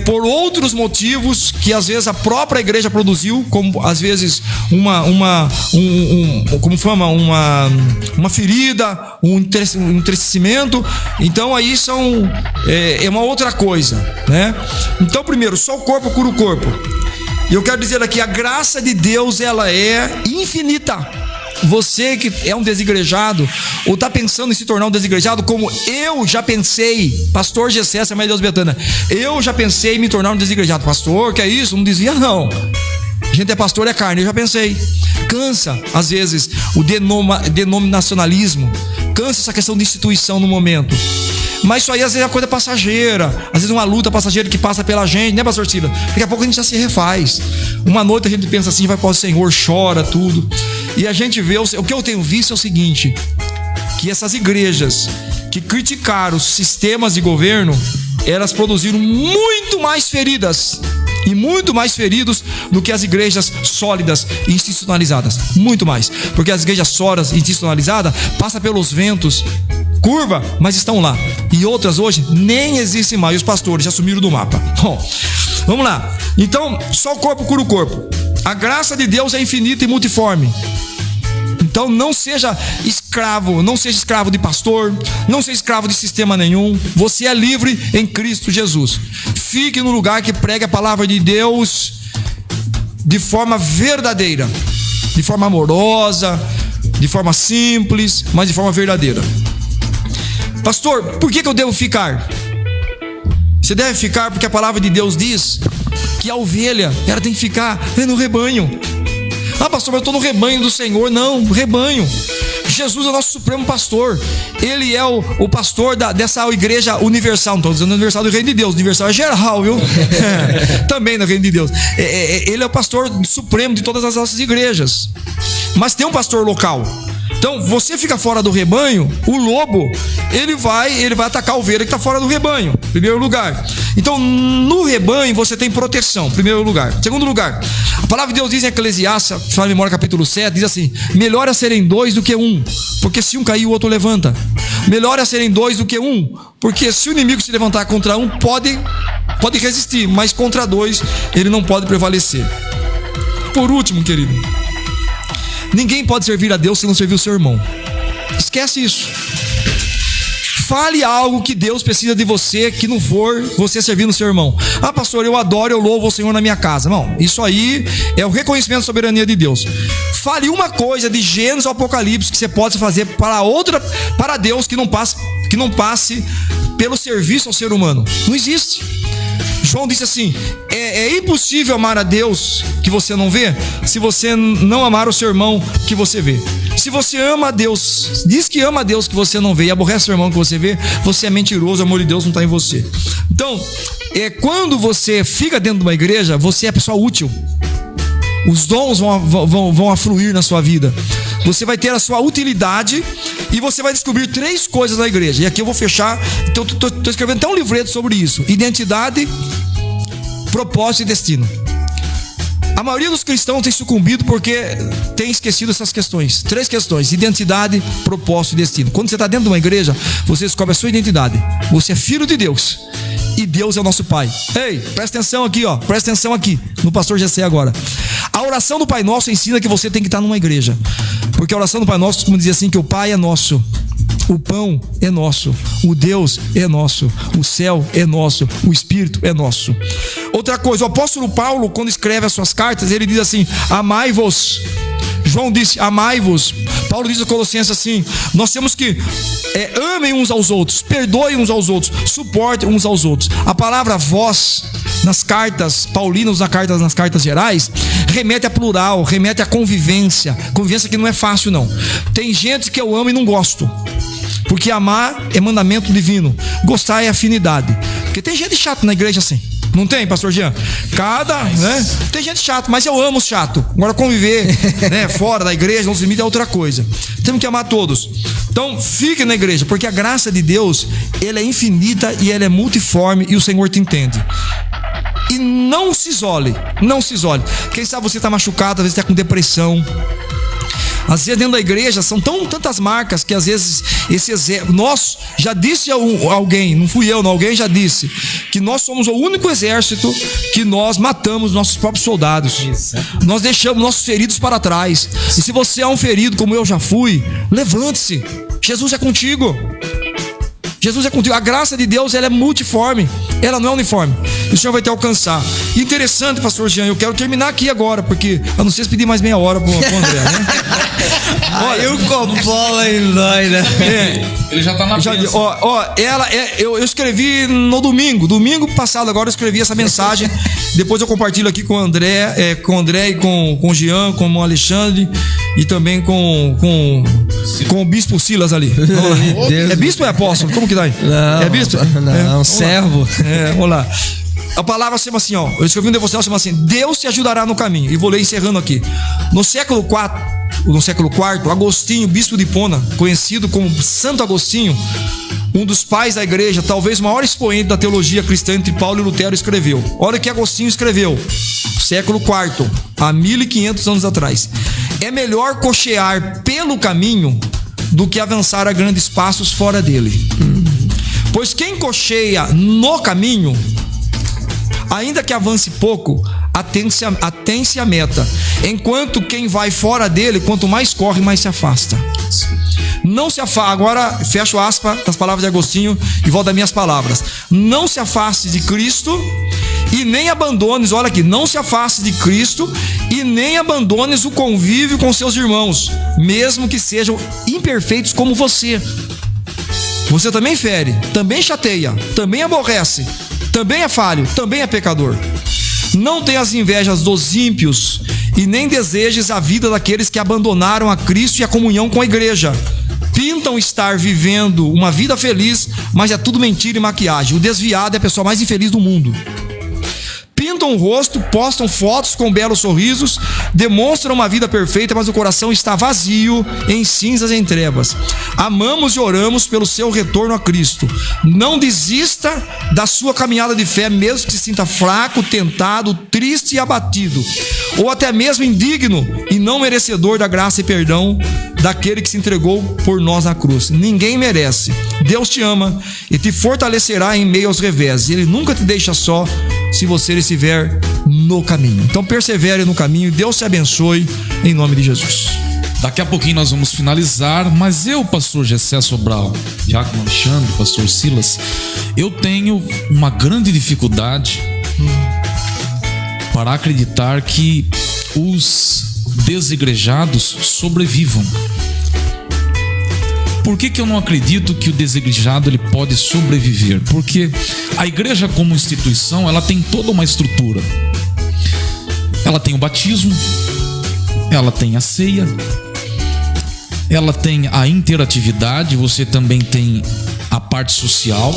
por outros motivos que às vezes a própria igreja produziu, como às vezes uma ferida, um entristecimento, então aí é uma outra coisa, né? Então, primeiro, só o corpo cura o corpo. E eu quero dizer aqui, a graça de Deus, ela é infinita. Você que é um desigrejado, ou está pensando em se tornar um desigrejado, como eu já pensei, pastor Gessé, Assembleia de Deus Betânia, eu já pensei em me tornar um desigrejado. Pastor, que é isso? Não dizia não. A gente é pastor, é carne, eu já pensei. Cansa, às vezes, o denominacionalismo, cansa essa questão de instituição no momento. Mas isso aí às vezes é coisa passageira. Às vezes uma luta passageira que passa pela gente, né, pastor Silas? Daqui a pouco a gente já se refaz. Uma noite a gente pensa assim, vai para o Senhor, chora tudo. E a gente vê, o que eu tenho visto é o seguinte: que essas igrejas que criticaram os sistemas de governo, elas produziram muito mais feridas e muito mais feridos do que as igrejas sólidas e institucionalizadas. Muito mais. Porque as igrejas sólidas e institucionalizadas passam pelos ventos, curva, mas estão lá. e outras hoje nem existem mais. Os pastores já sumiram do mapa. Bom, vamos lá. Então, só o corpo cura o corpo. A graça de Deus é infinita e multiforme. Então não seja escravo de pastor, não seja escravo de sistema nenhum. Você é livre em Cristo Jesus. Fique no lugar que pregue a palavra de Deus de forma verdadeira, de forma amorosa, de forma simples, mas de forma verdadeira. Pastor, por que eu devo ficar? Você deve ficar porque a palavra de Deus diz que a ovelha, ela tem que ficar no rebanho. Ah, pastor, mas eu estou no rebanho do Senhor. Não, rebanho. Jesus é o nosso supremo pastor. Ele é o pastor dessa igreja universal. Não estou dizendo universal do reino de Deus. Universal é geral, viu? Também no reino de Deus. Ele é o pastor supremo de todas as nossas igrejas. Mas tem um pastor local. Então, você fica fora do rebanho, o lobo, ele vai atacar a ovelha que está fora do rebanho, em primeiro lugar. Então, no rebanho, você tem proteção, em primeiro lugar. Segundo lugar, a palavra de Deus diz em Eclesiastes, se não me memória, capítulo 7, diz assim: melhor é serem dois do que um, porque se um cair, o outro levanta. Melhor é serem dois do que um, porque se o inimigo se levantar contra um, pode resistir, mas contra dois, ele não pode prevalecer. Por último, querido, ninguém pode servir a Deus se não servir o seu irmão. Esquece isso. Fale algo que Deus precisa de você, que não for você servindo o seu irmão. Ah, pastor, eu adoro, eu louvo o Senhor na minha casa. Não, isso aí é o reconhecimento da soberania de Deus. Fale uma coisa de Gênesis ao Apocalipse que você pode fazer para Deus que não passe pelo serviço ao ser humano. Não existe. João disse assim: é impossível amar a Deus que você não vê, se você não amar o seu irmão que você vê. Se você ama a Deus, diz que ama a Deus que você não vê e aborrece o seu irmão que você vê, você é mentiroso, o amor de Deus não está em você. Então, quando você fica dentro de uma igreja, você é pessoa útil. Os dons vão afluir na sua vida. Você vai ter a sua utilidade e você vai descobrir 3 coisas na igreja. E aqui eu vou fechar. Então, estou escrevendo até um livreto sobre isso: identidade, propósito e destino. A maioria dos cristãos tem sucumbido porque tem esquecido essas questões. 3 questões: identidade, propósito e destino. Quando você está dentro de uma igreja, você descobre a sua identidade. Você é filho de Deus e Deus é o nosso Pai. Ei, presta atenção aqui, ó. Presta atenção aqui no pastor Gessé agora. A oração do Pai Nosso ensina que você tem que estar numa igreja, porque a oração do Pai Nosso costuma dizer assim: que o Pai é nosso, o pão é nosso, o Deus é nosso, o céu é nosso, o Espírito é nosso. Outra coisa, o apóstolo Paulo, quando escreve as suas cartas, ele diz assim: amai-vos. João disse: amai-vos. Paulo diz a Colossenses assim: nós temos que amem uns aos outros, perdoem uns aos outros, suportem uns aos outros. A palavra vós nas cartas paulinas, nas cartas gerais, remete a plural, remete a convivência que não é fácil não. Tem gente que eu amo e não gosto, porque amar é mandamento divino, gostar é afinidade. Porque tem gente chata na igreja assim. Não tem, pastor Jean? Tem gente chata, mas eu amo os chato. Agora conviver, fora da igreja, nos limites, é outra coisa. Temos que amar todos. Então, fique na igreja, porque a graça de Deus, ela é infinita e ela é multiforme e o Senhor te entende. E não se isole, não se isole. Quem sabe você está machucado, às vezes está com depressão. Às vezes dentro da igreja são tantas marcas que às vezes nós, já disse alguém, não fui eu, não, alguém já disse que nós somos o único exército que nós matamos nossos próprios soldados. Exatamente. Nós deixamos nossos feridos para trás. E se você é um ferido como eu já fui, levante-se. Jesus é contigo. Jesus é contigo. A graça de Deus, ela é multiforme, ela não é uniforme. O Senhor vai te alcançar. E interessante, pastor Jean, eu quero terminar aqui agora, porque eu não sei se pedir mais meia hora pro André, né? Olha, o Coppola em nós, né? Ele já tá na bênção. Eu escrevi no domingo passado, agora eu escrevi essa mensagem. Depois eu compartilho aqui com o André e com o Jean, com o Alexandre e também com o bispo Silas ali. É bispo ou é apóstolo? Como que dá aí? Não, é bispo? Não, servo. Vamos lá. A palavra chama assim, ó. Eu escrevi um devocional, chama assim: Deus te ajudará no caminho. E vou ler encerrando aqui. No século IV, Agostinho, bispo de Hipona, conhecido como Santo Agostinho, um dos pais da igreja, talvez o maior expoente da teologia cristã entre Paulo e Lutero, escreveu. Olha o que Agostinho escreveu, século IV, há 1500 anos atrás: é melhor cochear pelo caminho do que avançar a grandes passos fora dele. Pois quem cocheia no caminho, ainda que avance pouco, atém-se à meta, enquanto quem vai fora dele, quanto mais corre, mais se afasta. Não se afasta. Agora fecho aspas das palavras de Agostinho e volto às minhas palavras. Não se afaste de Cristo e nem abandones, olha aqui, não se afaste de Cristo e nem abandones o convívio com seus irmãos, mesmo que sejam imperfeitos como você. Você também fere, também chateia, também aborrece, também é falho, também é pecador. Não tenhas invejas dos ímpios e nem desejes a vida daqueles que abandonaram a Cristo e a comunhão com a igreja. Pintam estar vivendo uma vida feliz, mas é tudo mentira e maquiagem. O desviado é a pessoa mais infeliz do mundo. Pintam o rosto, postam fotos com belos sorrisos, demonstram uma vida perfeita, mas o coração está vazio, em cinzas e em trevas. Amamos e oramos pelo seu retorno a Cristo. Não desista da sua caminhada de fé, mesmo que se sinta fraco, tentado, triste e abatido, ou até mesmo indigno e não merecedor da graça e perdão daquele que se entregou por nós na cruz. Ninguém merece. Deus te ama e te fortalecerá em meio aos reveses. Ele nunca te deixa só se você estiver no caminho. Então persevere no caminho. Deus te abençoe em nome de Jesus. Daqui a pouquinho nós vamos finalizar, mas eu, pastor Gessé Sobral, Diácono Alexandre, pastor Silas, eu tenho uma grande dificuldade para acreditar que os desigrejados sobrevivam. Por que eu não acredito que o desigrejado ele pode sobreviver? Porque a igreja como instituição, ela tem toda uma estrutura. Ela tem o batismo, ela tem a ceia, ela tem a interatividade, você também tem a parte social,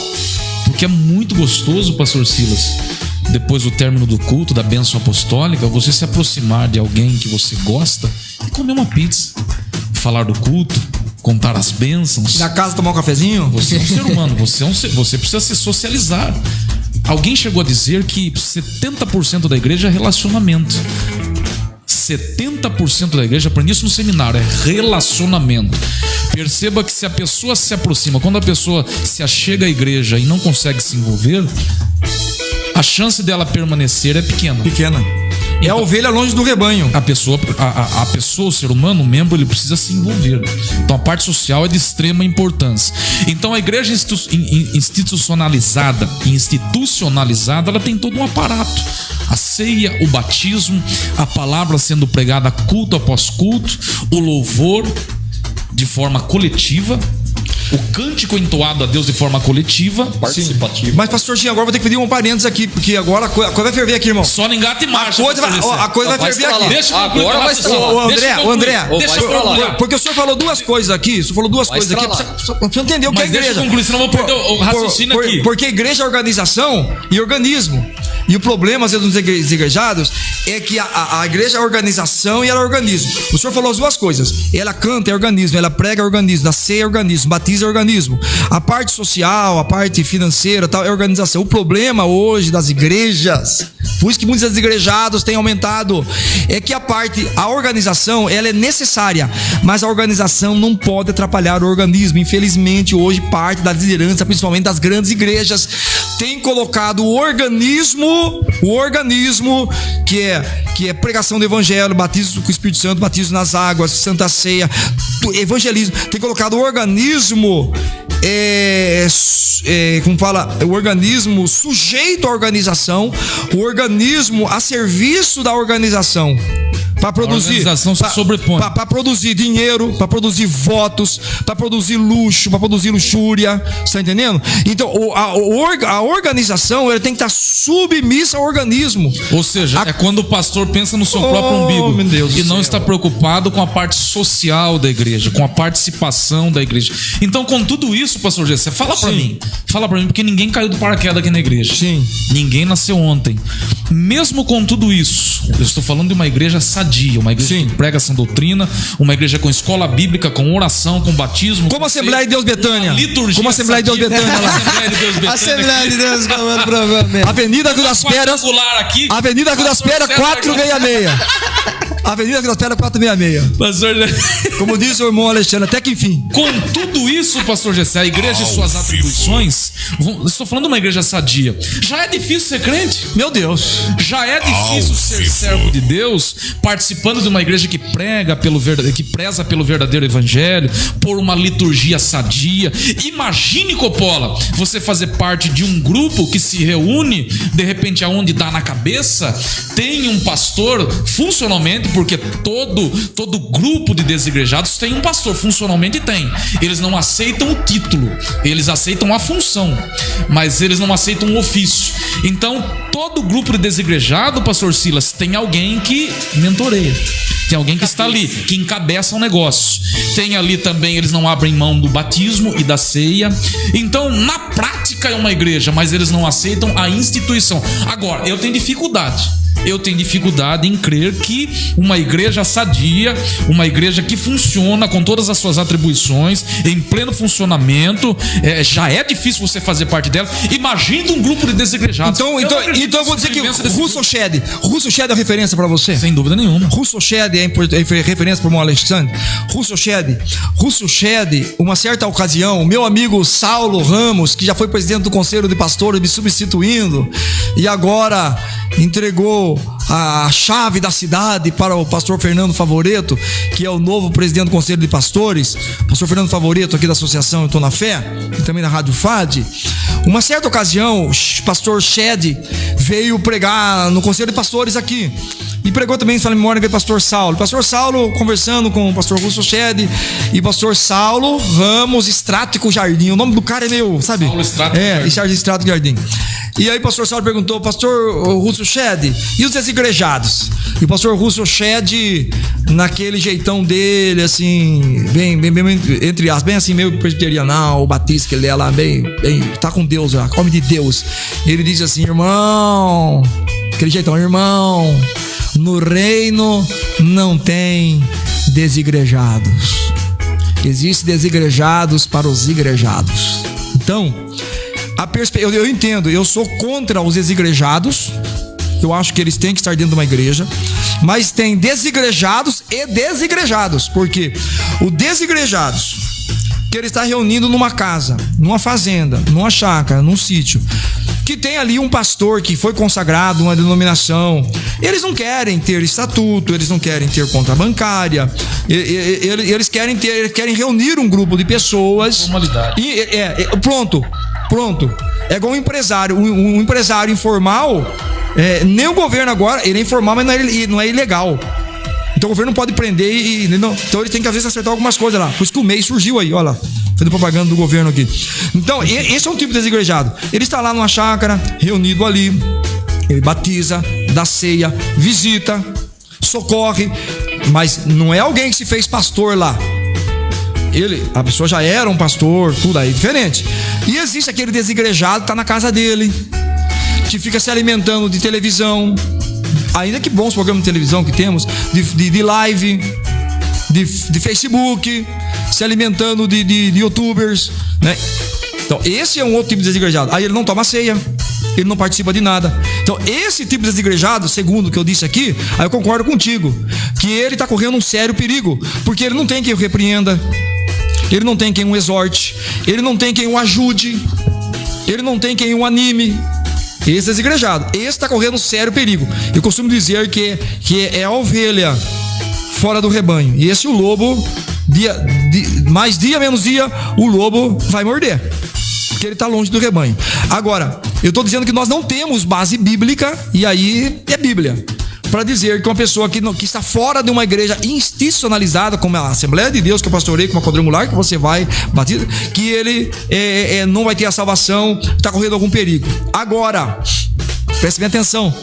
porque é muito gostoso, pastor Silas, depois do término do culto, da bênção apostólica, você se aproximar de alguém que você gosta e comer uma pizza, falar do culto, contar as bênçãos. Na casa tomar um cafezinho? Você é um ser humano, você precisa se socializar. Alguém chegou a dizer que 70% da igreja é relacionamento. 70% da igreja, aprendi isso no seminário, é relacionamento. Perceba que se a pessoa se aproxima, quando a pessoa se achega à igreja e não consegue se envolver, a chance dela permanecer é pequena. É a ovelha longe do rebanho. A pessoa, o ser humano, o membro, ele precisa se envolver. Então a parte social é de extrema importância. Então a igreja institucionalizada, ela tem todo um aparato. A ceia, o batismo, a palavra sendo pregada culto após culto, o louvor de forma coletiva, o cântico entoado a Deus de forma coletiva, participativa. Sim. Mas, pastorzinho, agora vou ter que pedir um parênteses aqui, porque agora a coisa vai ferver aqui, irmão. Só no engata e marcha. A coisa vai ferver aqui. Deixa agora vai ser. André, deixa eu concluir. Porque o senhor falou duas coisas aqui. O senhor falou duas coisas aqui. Você entendeu o que é igreja. Deixa eu concluir, senão eu vou perder o raciocínio aqui. Porque igreja é organização e organismo. E o problema, às vezes, dos desigrejados é que a igreja é organização e ela é organismo. O senhor falou as duas coisas. Ela canta, é organismo. Ela prega, é organismo. Da ceia, é organismo. Batiza, é organismo. A parte social, a parte financeira, tal, é organização. O problema hoje das igrejas, por isso que muitos desigrejados têm aumentado, é que a organização, ela é necessária, mas a organização não pode atrapalhar o organismo. Infelizmente, hoje, parte da liderança, principalmente das grandes igrejas, tem colocado o organismo que é pregação do evangelho, batismo com o Espírito Santo, batismo nas águas, Santa Ceia, evangelismo, tem colocado o organismo como fala, o organismo sujeito à organização, o organismo a serviço da organização, para produzir, a organização se sobrepõe, para produzir dinheiro, para produzir votos, para produzir luxo, para produzir luxúria, está entendendo? Então a organização, ela tem que estar submissa ao organismo. Ou seja, é quando o pastor pensa no seu próprio umbigo, meu Deus e não está preocupado com a parte social da igreja, com a participação da igreja. Então, com tudo isso, pastor Gessé, fala para mim, porque ninguém caiu do paraquedas aqui na igreja. Sim. Ninguém nasceu ontem. Mesmo com tudo isso, eu estou falando de uma igreja sadia, uma igreja que prega essa doutrina, uma igreja com escola bíblica, com oração, com batismo. Como a Assembleia de Deus Betânia. Como a Assembleia de Deus Betânia lá. Assembleia de Deus, provavelmente. Avenida Rio das Pedras. Avenida Rio das Pedras, 466. Avenida Rio das Pedras, 466. Pastor, Como diz o irmão Alexandre, até que enfim. Com tudo isso, pastor Gessé, a igreja e suas atribuições, estou falando de uma igreja sadia, já é difícil ser crente? Meu Deus. Já é difícil ser servo de Deus, participando de uma igreja que preza pelo verdadeiro evangelho, por uma liturgia sadia. Imagine, Coppola, você fazer parte de um grupo que se reúne, de repente aonde dá na cabeça, tem um pastor, funcionalmente, porque todo grupo de desigrejados tem um pastor, funcionalmente tem. Eles não aceitam o título, eles aceitam a função, mas eles não aceitam o ofício. Então, todo grupo de desigrejado, pastor Silas, tem alguém que mentoreia, tem alguém que está ali, que encabeça o negócio. Tem ali também, eles não abrem mão do batismo e da ceia. Então, na prática é uma igreja, mas eles não aceitam a instituição. Agora, eu tenho dificuldade em crer que uma igreja sadia, uma igreja que funciona com todas as suas atribuições, em pleno funcionamento, já é difícil você fazer parte dela. Imagina um grupo de desigrejados. Então eu vou dizer que Russell Shedd é referência para você? Sem dúvida nenhuma. Russell Shedd é referência para o irmão Alexandre. Russell Shedd, uma certa ocasião, meu amigo Saulo Ramos, que já foi presidente do conselho de pastores, me substituindo, e agora entregou a chave da cidade para o pastor Fernando Favoreto, que é o novo presidente do conselho de pastores. Pastor Fernando Favoreto, aqui da associação Eu Tô na Fé, e também da Rádio FAD. Uma certa ocasião, o pastor Shedd veio pregar no conselho de pastores aqui, e pregou também, se fala em memória, com o pastor Saulo. Pastor Saulo conversando com o pastor Russell Shedd e pastor Saulo Ramos Estrático Jardim. O nome do cara é meu, sabe? Saulo Estrático Jardim. E aí o pastor Saulo perguntou: pastor Russell Shedd, e os desigrejados? E o pastor Russell Shedd, naquele jeitão dele, assim, bem entre aspas, bem assim, meio presbiterianal, o batista que ele é lá, bem, tá com Deus lá, homem de Deus. Ele diz assim: irmão, aquele jeitão, irmão, no reino não tem desigrejados. Existem desigrejados para os igrejados. Então, eu entendo, eu sou contra os desigrejados. Eu acho que eles têm que estar dentro de uma igreja. Mas tem desigrejados e desigrejados. Porque o desigrejados, que ele está reunindo numa casa, numa fazenda, numa chácara, num sítio, que tem ali um pastor que foi consagrado, uma denominação. Eles não querem ter estatuto, eles não querem ter conta bancária, eles querem reunir um grupo de pessoas. Formalidade. Pronto. É igual um empresário. Um empresário informal, nem o governo agora, ele é informal, mas não é ilegal. Então o governo não pode prender então ele tem que às vezes acertar algumas coisas lá. Por isso que o MEI surgiu aí, olha lá, fazendo propaganda do governo aqui. Então, esse é um tipo de desigrejado. Ele está lá numa chácara, reunido ali, ele batiza, dá ceia, visita, socorre, mas não é alguém que se fez pastor lá. A pessoa já era um pastor, tudo aí diferente. E existe aquele desigrejado que está na casa dele, que fica se alimentando de televisão. Ainda que bons programas de televisão que temos, de live, de Facebook, se alimentando de youtubers, né? Então esse é um outro tipo de desigrejado. Aí ele não toma ceia, ele não participa de nada. Então esse tipo de desigrejado, segundo o que eu disse aqui, aí eu concordo contigo, que ele está correndo um sério perigo, porque ele não tem quem o repreenda, ele não tem quem o exorte, ele não tem quem o ajude, ele não tem quem o anime. Esse desigrejado, esse está correndo um sério perigo. Eu costumo dizer que é a ovelha fora do rebanho. E esse o lobo, mais dia menos dia, o lobo vai morder, porque ele está longe do rebanho. Agora, eu estou dizendo que nós não temos base bíblica, e aí é Bíblia, para dizer que uma pessoa que está fora de uma igreja institucionalizada, como a Assembleia de Deus, que eu pastorei, como a quadrangular, que você vai bater, que ele não vai ter a salvação, está correndo algum perigo. Agora, preste bem atenção,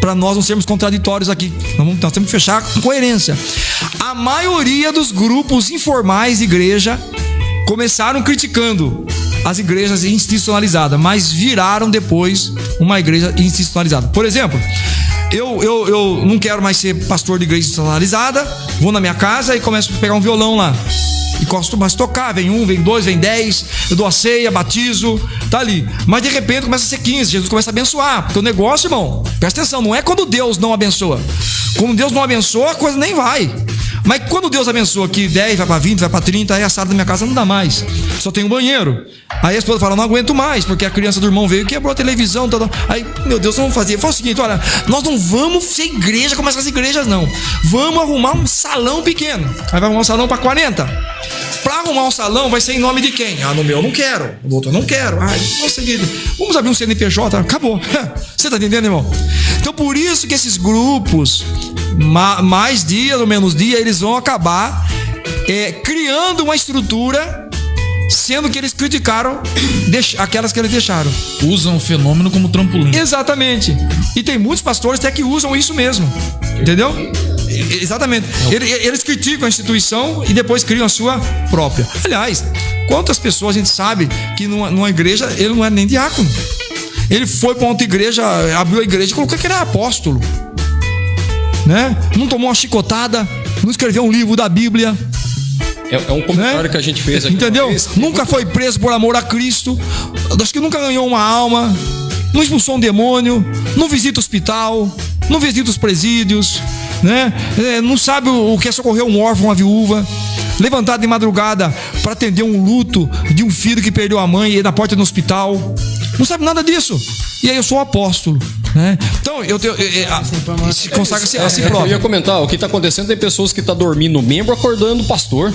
para nós não sermos contraditórios aqui, nós temos que fechar com coerência. A maioria dos grupos informais de igreja começaram criticando as igrejas institucionalizadas, mas viraram depois uma igreja institucionalizada. Por exemplo, eu não quero mais ser pastor de igreja institucionalizada, vou na minha casa e começo a pegar um violão lá. E costumo tocar, vem 1, vem 2, vem 10, eu dou a ceia, batizo, tá ali. Mas de repente começa a ser 15, Jesus começa a abençoar. Porque o negócio, irmão, presta atenção, não é quando Deus não abençoa. Quando Deus não abençoa, a coisa nem vai. Mas quando Deus abençoa aqui 10, vai para 20, vai para 30, aí a sala da minha casa não dá mais. Só tem um banheiro. Aí a esposa fala, não aguento mais, porque a criança do irmão veio e quebrou a televisão. Aí, meu Deus, vamos fazer. Fala o seguinte, olha, nós não vamos ser igreja como essas igrejas, não. Vamos arrumar um salão pequeno. Aí vai arrumar um salão para 40. Para arrumar um salão vai ser em nome de quem? No meu eu não quero, no outro eu não quero. Vamos abrir um CNPJ, acabou. Você tá entendendo, irmão? Então por isso que esses grupos, mais dia ou menos dia, eles vão acabar criando uma estrutura, sendo que eles criticaram aquelas que eles deixaram. Usam o fenômeno como trampolim. Exatamente. E tem muitos pastores até que usam isso mesmo. Entendeu? Exatamente. Eles criticam a instituição e depois criam a sua própria. Aliás, quantas pessoas a gente sabe que numa igreja ele não é nem diácono. Ele foi para outra igreja, abriu a igreja e colocou que ele era apóstolo, né? Não tomou uma chicotada, não escreveu um livro da Bíblia. É um comentário, né, que a gente fez aqui. Entendeu? Nunca foi preso por amor a Cristo. Acho que nunca ganhou uma alma. Não expulsou um demônio. Não visita hospital. Não visita os presídios, né? Não sabe o que é socorrer um órfão, uma viúva. Levantado de madrugada para atender um luto de um filho que perdeu a mãe e ir na porta do hospital. Não sabe nada disso. E aí eu sou um apóstolo, né? Então se consagra assim próprio. Eu ia comentar, o que está acontecendo, tem pessoas que estão dormindo membro, acordando o pastor.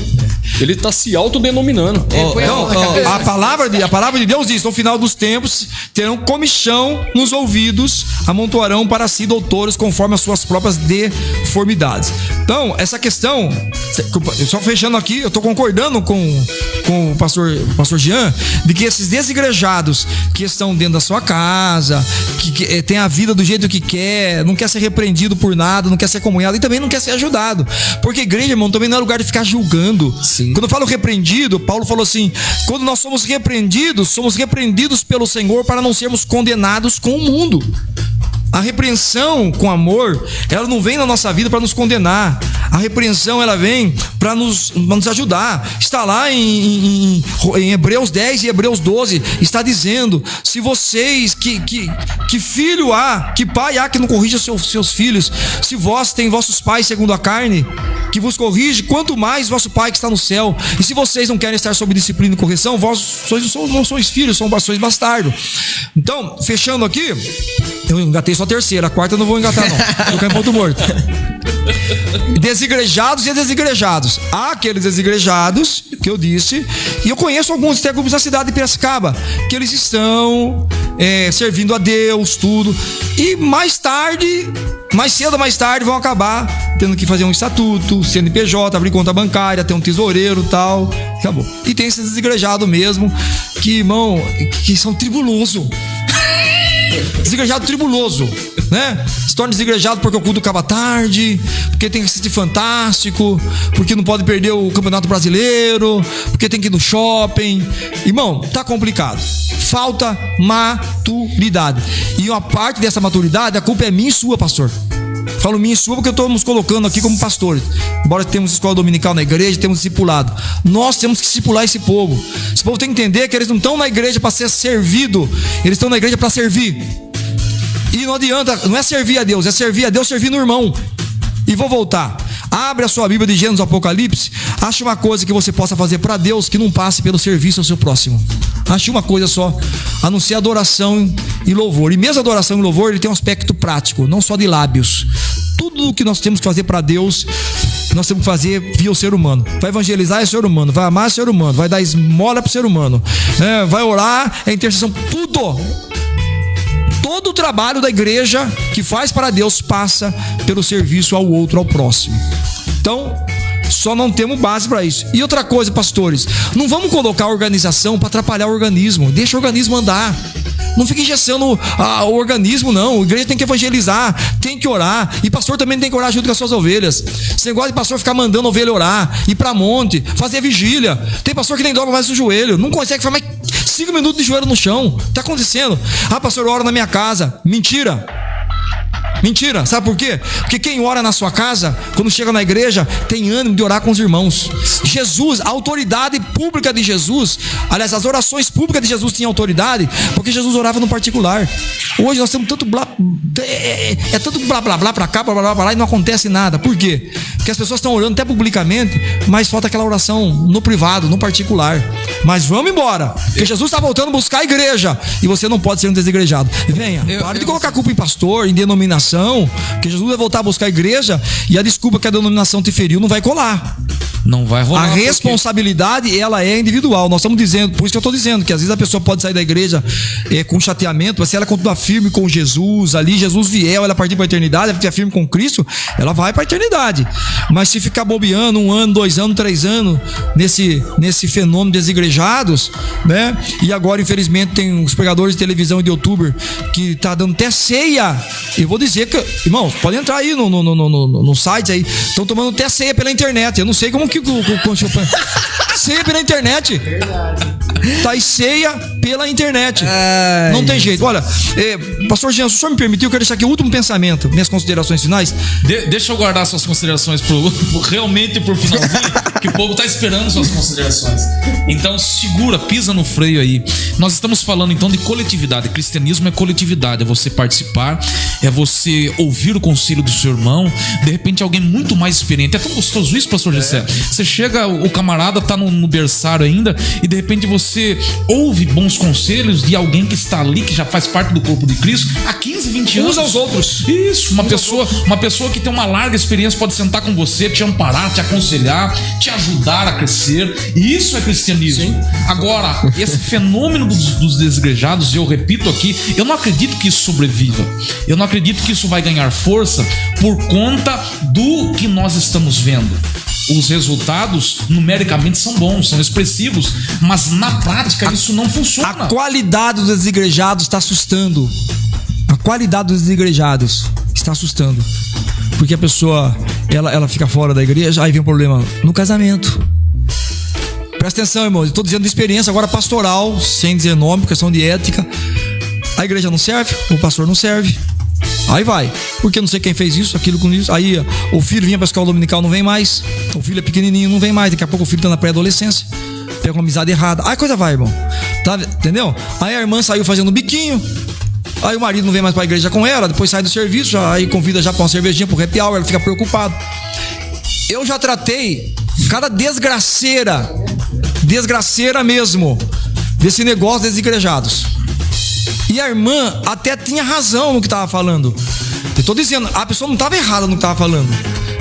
Ele está se autodenominando. Então, a palavra de Deus diz: no final dos tempos terão comichão nos ouvidos, amontoarão para si doutores conforme as suas próprias deformidades. Então, essa questão, só fechando aqui, eu estou concordando com o pastor Jean, de que esses desigrejados que estão dentro da sua casa, que tem a vida do jeito que quer, não quer ser repreendido por nada, não quer ser comunhado e também não quer ser ajudado. Porque igreja, irmão, também não é lugar de ficar julgando. Sim. Quando eu falo repreendido, Paulo falou assim: quando nós somos repreendidos pelo Senhor para não sermos condenados com o mundo. A repreensão com amor, ela não vem na nossa vida para nos condenar. A repreensão, ela vem para nos ajudar. Está lá em Hebreus 10 e Hebreus 12, está dizendo: se vocês, que filho há, que pai há que não corrija seus filhos, se vós tem vossos pais segundo a carne, que vos corrige, quanto mais vosso pai que está no céu. E se vocês não querem estar sob disciplina e correção, vós não sois filhos, sois bastardos. Então, fechando aqui, eu engatei só a terceira, a quarta eu não vou engatar não, vou cair em ponto morto. Desigrejados e desigrejados. Há aqueles desigrejados que eu disse, e eu conheço alguns até grupos da cidade de Piracicaba, que eles estão servindo a Deus, tudo, e mais cedo ou mais tarde vão acabar tendo que fazer um estatuto, CNPJ, abrir conta bancária, ter um tesoureiro e tal, acabou. E tem esses desigrejados mesmo, que, irmão, que são tribulosos. Desigrejado tribuloso, né? Se torna desigrejado porque o culto acaba tarde, porque tem que assistir Fantástico, porque não pode perder o Campeonato Brasileiro, porque tem que ir no shopping. Irmão, tá complicado. Falta maturidade. E uma parte dessa maturidade, a culpa é minha e sua, pastor. Falo minha e sua porque eu estou nos colocando aqui como pastores. Embora temos escola dominical na igreja, temos discipulado. Nós temos que discipular esse povo. Esse povo tem que entender que eles não estão na igreja para ser servido, eles estão na igreja para servir. E não adianta, não é servir a Deus, é servir a Deus servindo o irmão. E vou voltar. Abre a sua Bíblia de Gênesis, Apocalipse. Ache uma coisa que você possa fazer para Deus que não passe pelo serviço ao seu próximo. Ache uma coisa só: anunciar adoração e louvor. E mesmo adoração e louvor, ele tem um aspecto prático, não só de lábios. Tudo o que nós temos que fazer para Deus, nós temos que fazer via o ser humano. Vai evangelizar é o ser humano, vai amar é o ser humano, vai dar esmola para o ser humano, vai orar, é intercessão, tudo. Todo o trabalho da igreja que faz para Deus passa pelo serviço ao outro, ao próximo. Então, só não temos base para isso. E outra coisa, pastores, não vamos colocar a organização para atrapalhar o organismo. Deixa o organismo andar. Não fica engessando o organismo, não. A igreja tem que evangelizar, tem que orar. E pastor também tem que orar junto com as suas ovelhas. Você gosta de pastor ficar mandando a ovelha orar, ir para monte, fazer vigília. Tem pastor que nem dobra mais o joelho, não consegue ficar mais 5 minutos de joelho no chão. Tá acontecendo? Ah, pastor, eu oro na minha casa. Mentira. Mentira, sabe por quê? Porque quem ora na sua casa, quando chega na igreja, tem ânimo de orar com os irmãos. Jesus, a autoridade pública de Jesus, aliás, as orações públicas de Jesus tinham autoridade, porque Jesus orava no particular. Hoje nós temos tanto tanto blá blá blá pra cá, blá blá blá lá, e não acontece nada. Por quê? Porque as pessoas estão orando até publicamente, mas falta aquela oração no privado, no particular. Mas vamos embora, porque Jesus está voltando a buscar a igreja, e você não pode ser um desigrejado. Venha, pare de colocar a culpa em pastor, em denominação, porque Jesus vai voltar a buscar a igreja, e a desculpa que a denominação te feriu não vai colar. Não vai rolar. A responsabilidade, ela é individual. Nós estamos dizendo, por isso que eu estou dizendo, que às vezes a pessoa pode sair da igreja com chateamento, mas se ela continuar firme com Jesus, ali Jesus vier, ela partir para a eternidade, ela estiver firme com Cristo, ela vai para a eternidade. Mas se ficar bobeando 1 ano, 2 anos, 3 anos nesse fenômeno de desigrejados, né? E agora infelizmente tem os pregadores de televisão e de youtuber que tá dando até ceia. Eu vou dizer que, irmão, pode entrar aí no site aí, estão tomando até ceia pela internet. Eu não sei como que ceia pela internet. Tá aí ceia pela internet. Não tem jeito. Olha, pastor Jean, se o senhor me permitiu, eu quero deixar aqui o último pensamento, minhas considerações finais. Deixa eu guardar suas considerações realmente pro finalzinho, que o povo tá esperando suas considerações. Então segura, pisa no freio aí. Nós estamos falando então de coletividade. Cristianismo é coletividade, é você participar, é você ouvir o conselho do seu irmão. De repente alguém muito mais experiente. É tão gostoso isso, pastor Gessé. Você chega, o camarada tá no berçário ainda, e de repente você ouve bons conselhos de alguém que está ali, que já faz parte do corpo de Cristo há 15, 20 anos. Usa os outros. Isso, uma pessoa que tem uma larga experiência pode sentar com você, te amparar, te aconselhar, te ajudar a crescer. E isso é cristianismo. Sim. Agora, esse fenômeno dos desigrejados, eu repito aqui, eu não acredito que isso sobreviva. Eu não acredito que isso vai ganhar força por conta do que nós estamos vendo. Os resultados numericamente são bons, são expressivos, mas na prática isso não funciona. A qualidade dos desigrejados está assustando. A qualidade dos desigrejados está assustando. Porque a pessoa, ela fica fora da igreja, aí vem um problema no casamento. Presta atenção, irmãos, eu estou dizendo de experiência agora pastoral, sem dizer nome, questão de ética. A igreja não serve, o pastor não serve. Aí vai, porque não sei quem fez isso, aquilo com isso. Aí o filho vinha para a escola dominical, não vem mais. O filho é pequenininho, não vem mais. Daqui a pouco o filho está na pré-adolescência, pega uma amizade errada. Aí a coisa vai, irmão, tá, entendeu? Aí a irmã saiu fazendo biquinho. Aí o marido não vem mais para a igreja com ela. Depois sai do serviço, aí convida já para uma cervejinha, para o happy hour. Ela fica preocupada. Eu já tratei cada desgraceira mesmo, desse negócio dos desigrejados. E a irmã até tinha razão no que estava falando. Eu estou dizendo, a pessoa não estava errada no que estava falando,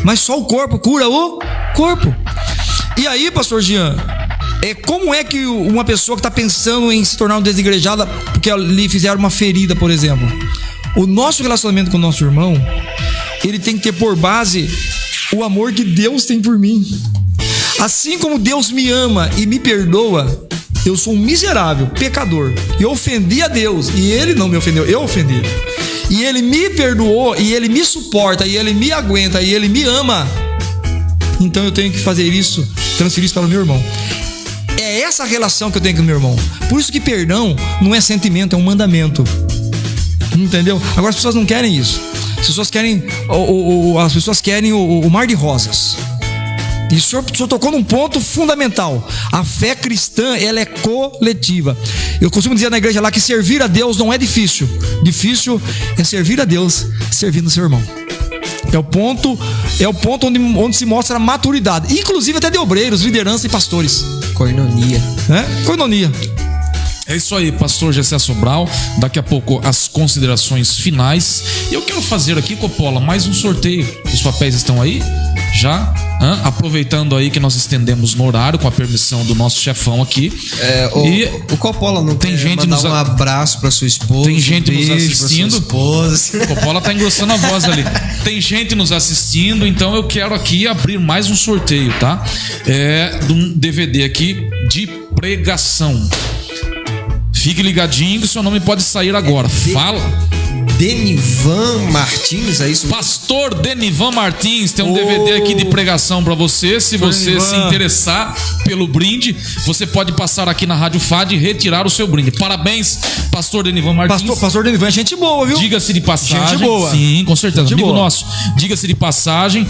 mas só o corpo cura o corpo. E aí, pastor Jean, como é que uma pessoa que está pensando em se tornar um desigrejada porque lhe fizeram uma ferida, por exemplo? O nosso relacionamento com o nosso irmão, ele tem que ter por base o amor que Deus tem por mim. Assim como Deus me ama e me perdoa, eu sou um miserável, pecador. Eu ofendi a Deus e Ele não me ofendeu, eu ofendi. E Ele me perdoou, e Ele me suporta, e Ele me aguenta, e Ele me ama. Então eu tenho que fazer isso, transferir isso para o meu irmão. É essa relação que eu tenho com o meu irmão. Por isso que perdão não é sentimento, é um mandamento. Entendeu? Agora as pessoas não querem isso. As pessoas querem o mar de rosas. E o senhor tocou num ponto fundamental. A fé cristã, ela é coletiva. Eu costumo dizer na igreja lá que servir a Deus não é difícil. Difícil é servir a Deus servindo o seu irmão. É o ponto onde se mostra a maturidade. Inclusive até de obreiros, liderança e pastores. Coinonia. Coinonia. É isso aí, pastor Gessé Sobral. Daqui a pouco as considerações finais. E eu quero fazer aqui, Coppola, mais um sorteio. Os papéis estão aí? Já? Aproveitando aí que nós estendemos no horário, com a permissão do nosso chefão aqui. O Coppola não tem gente mandar um abraço para sua esposa. Tem gente nos assistindo. O Coppola tá engrossando a voz ali. Tem gente nos assistindo, então eu quero aqui abrir mais um sorteio, tá? De um DVD aqui de pregação. Fique ligadinho que o seu nome pode sair agora. Fala. Denivan Martins, é isso? Pastor Denivan Martins tem um DVD aqui de pregação pra você. Se você se interessar pelo brinde, você pode passar aqui na Rádio FAD e retirar o seu brinde. Parabéns, Pastor Denivan Martins. Pastor Denivan é gente boa, viu? Diga-se de passagem. Gente boa. Sim, com certeza. Gente Amigo boa. nosso. Diga-se de passagem,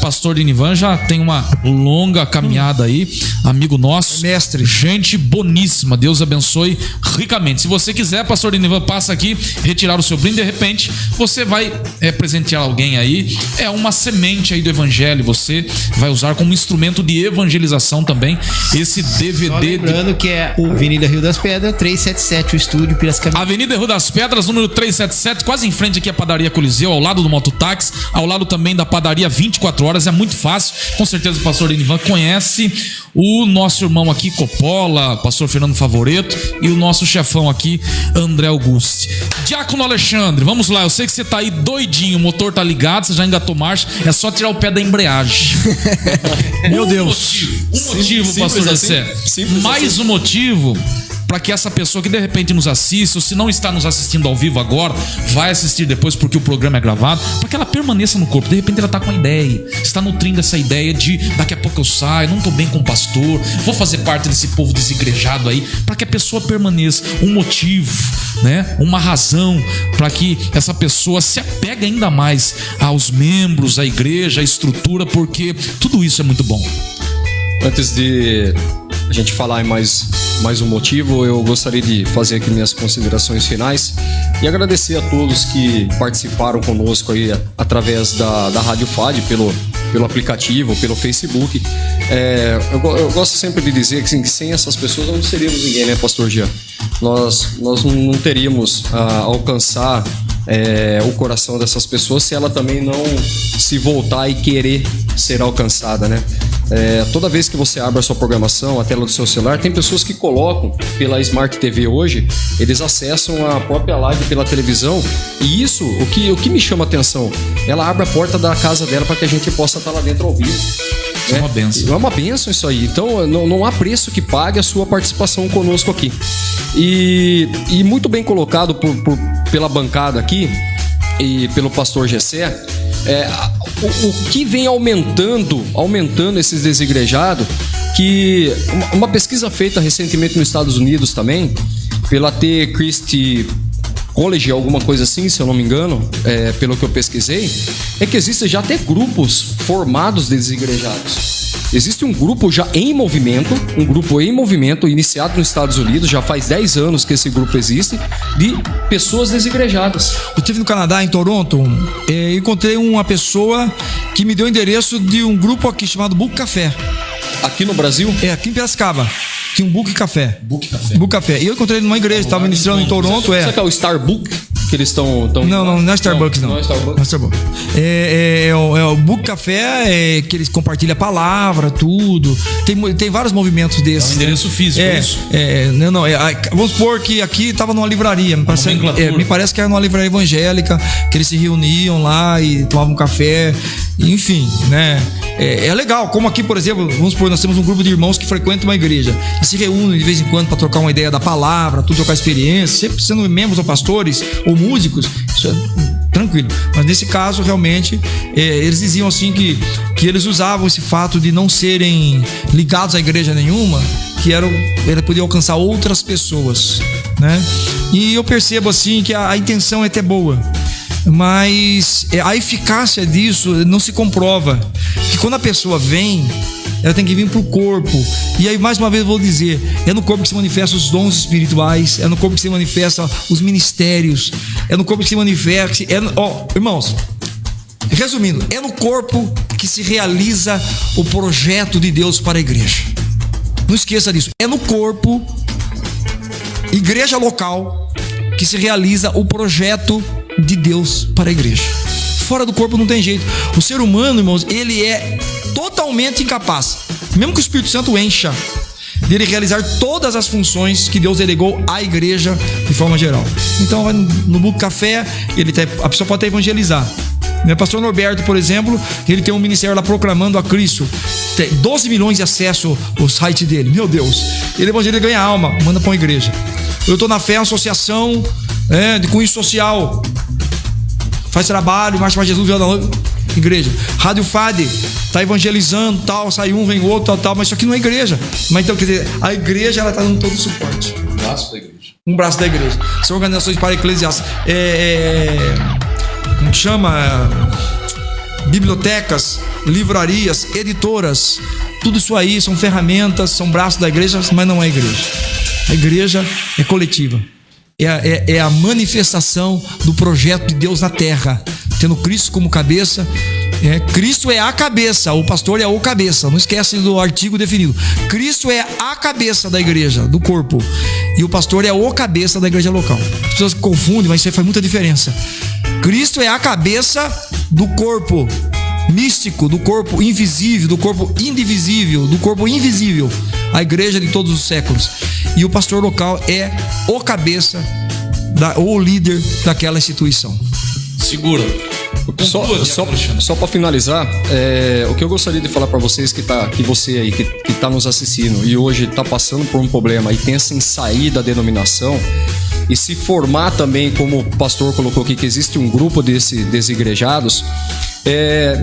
Pastor Denivan já tem uma longa caminhada aí. Amigo nosso. Mestre. Gente boníssima. Deus abençoe ricamente. Se você quiser, Pastor Denivan, passa aqui, retirar o seu brinde. De repente, você vai presentear alguém aí. É uma semente aí do evangelho. Você vai usar como instrumento de evangelização também esse DVD. Só lembrando que é Avenida Rio das Pedras, 377, o estúdio Piracicaba. Avenida Rio das Pedras, número 377, quase em frente aqui a Padaria Coliseu, ao lado do Mototáxi, ao lado também da Padaria 24 Horas. É muito fácil. Com certeza o pastor Denivan conhece o nosso irmão aqui, Coppola, pastor Fernando Favoreto, e o nosso chefão aqui, André Augusto. Diácono Alexandre, vamos lá. Eu sei que você tá aí doidinho, o motor tá ligado, você já engatou marcha, é só tirar o pé da embreagem. Meu Deus. Um motivo, pastor José. Mais um motivo para que essa pessoa que de repente nos assiste, ou se não está nos assistindo ao vivo agora, vai assistir depois porque o programa é gravado, para que ela permaneça no corpo. De repente ela está com a ideia, está nutrindo essa ideia de daqui a pouco eu saio, não estou bem com o pastor, vou fazer parte desse povo desigrejado aí, para que a pessoa permaneça. Um motivo, né? Uma razão para que essa pessoa se apegue ainda mais aos membros, à igreja, à estrutura, porque tudo isso é muito bom. Antes de a gente falar em mais um motivo, eu gostaria de fazer aqui minhas considerações finais e agradecer a todos que participaram conosco aí através da Rádio FAD, pelo aplicativo, pelo Facebook. Eu gosto sempre de dizer que, assim, que sem essas pessoas não seríamos ninguém, né, pastor Jean? Nós não teríamos alcançar o coração dessas pessoas se ela também não se voltar e querer ser alcançada, né? Toda vez que você abre a sua programação, a tela do seu celular, tem pessoas que colocam pela Smart TV hoje, eles acessam a própria live pela televisão, e isso, o que me chama a atenção, ela abre a porta da casa dela para que a gente possa estar lá dentro ao vivo. É uma benção. É uma benção isso aí. Então não há preço que pague a sua participação conosco aqui. E muito bem colocado pela bancada aqui e pelo pastor Gessé, o que vem aumentando esses desigrejados, que uma pesquisa feita recentemente nos Estados Unidos também, pela T. Christie College, alguma coisa assim, se eu não me engano, pelo que eu pesquisei, é que existem já até grupos formados de desigrejados. Existe um grupo já em movimento, iniciado nos Estados Unidos, já faz 10 anos que esse grupo existe, de pessoas desigrejadas. Eu estive no Canadá, em Toronto, encontrei uma pessoa que me deu o endereço de um grupo aqui chamado Book Café. Aqui no Brasil? Aqui em Piracicaba. Tinha um Book Café. Book Café. E eu encontrei ele numa igreja, estava ministrando em Toronto. Será que é o Starbucks que eles estão... Não é Starbucks, não. Não é Starbucks. Não é Starbucks. É o Book Café, que eles compartilham a palavra, tudo. Tem vários movimentos desses. É um endereço físico, é isso? Vamos supor que aqui estava numa livraria. Me parece que era numa livraria evangélica, que eles se reuniam lá e tomavam um café. Enfim, né? É legal, como aqui, por exemplo, vamos supor, nós temos um grupo de irmãos que frequentam uma igreja e se reúnem de vez em quando para trocar uma ideia da palavra, tudo, trocar experiência, sempre sendo membros ou pastores ou músicos, isso é tranquilo. Mas nesse caso, realmente, eles diziam assim que eles usavam esse fato de não serem ligados a igreja nenhuma, que ele podia alcançar outras pessoas, né? E eu percebo assim que a intenção é até boa, mas a eficácia disso não se comprova. Que quando a pessoa vem, ela tem que vir pro corpo. E aí, mais uma vez, eu vou dizer: é no corpo que se manifestam os dons espirituais, é no corpo que se manifestam os ministérios, é no corpo que se manifesta. Irmãos, resumindo, é no corpo que se realiza o projeto de Deus para a igreja. Não esqueça disso. É no corpo, igreja local, que se realiza o projeto de Deus para a igreja. Fora do corpo não tem jeito. O ser humano, irmãos, ele é totalmente incapaz, mesmo que o Espírito Santo encha, dele realizar todas as funções que Deus delegou à igreja de forma geral. Então, vai no Book Café, a pessoa pode até evangelizar. O pastor Norberto, por exemplo, ele tem um ministério lá proclamando a Cristo. Tem 12 milhões de acesso ao site dele. Meu Deus. Ele evangeliza, ganha alma, manda para uma igreja. Eu tô na fé, associação de cunho social. Faz trabalho, marcha para Jesus, Vila da Noiva, igreja. Rádio FAD, tá evangelizando, tal, sai um, vem outro, tal, mas isso aqui não é igreja. Mas então, quer dizer, a igreja, ela tá dando todo o suporte. Um braço da igreja. Um braço da igreja. São organizações para eclesiásticas. Como que chama? Bibliotecas, livrarias, editoras. Tudo isso aí são ferramentas, são braços da igreja, mas não é igreja. A igreja é coletiva. É a manifestação do projeto de Deus na terra, tendo Cristo como cabeça. Cristo é a cabeça, o pastor é o cabeça. Não esquece do artigo definido. Cristo é a cabeça da igreja, do corpo, e o pastor é o cabeça da igreja local. As pessoas confundem, mas isso aí faz muita diferença. Cristo é a cabeça do corpo místico, do corpo invisível, do corpo indivisível, do corpo invisível, a igreja de todos os séculos. E o pastor local é o cabeça ou o líder daquela instituição. Segura. Só para finalizar, o que eu gostaria de falar para vocês que você aí que tá nos assistindo e hoje está passando por um problema e pensa em sair da denominação e se formar também, como o pastor colocou aqui, que existe um grupo desigrejados,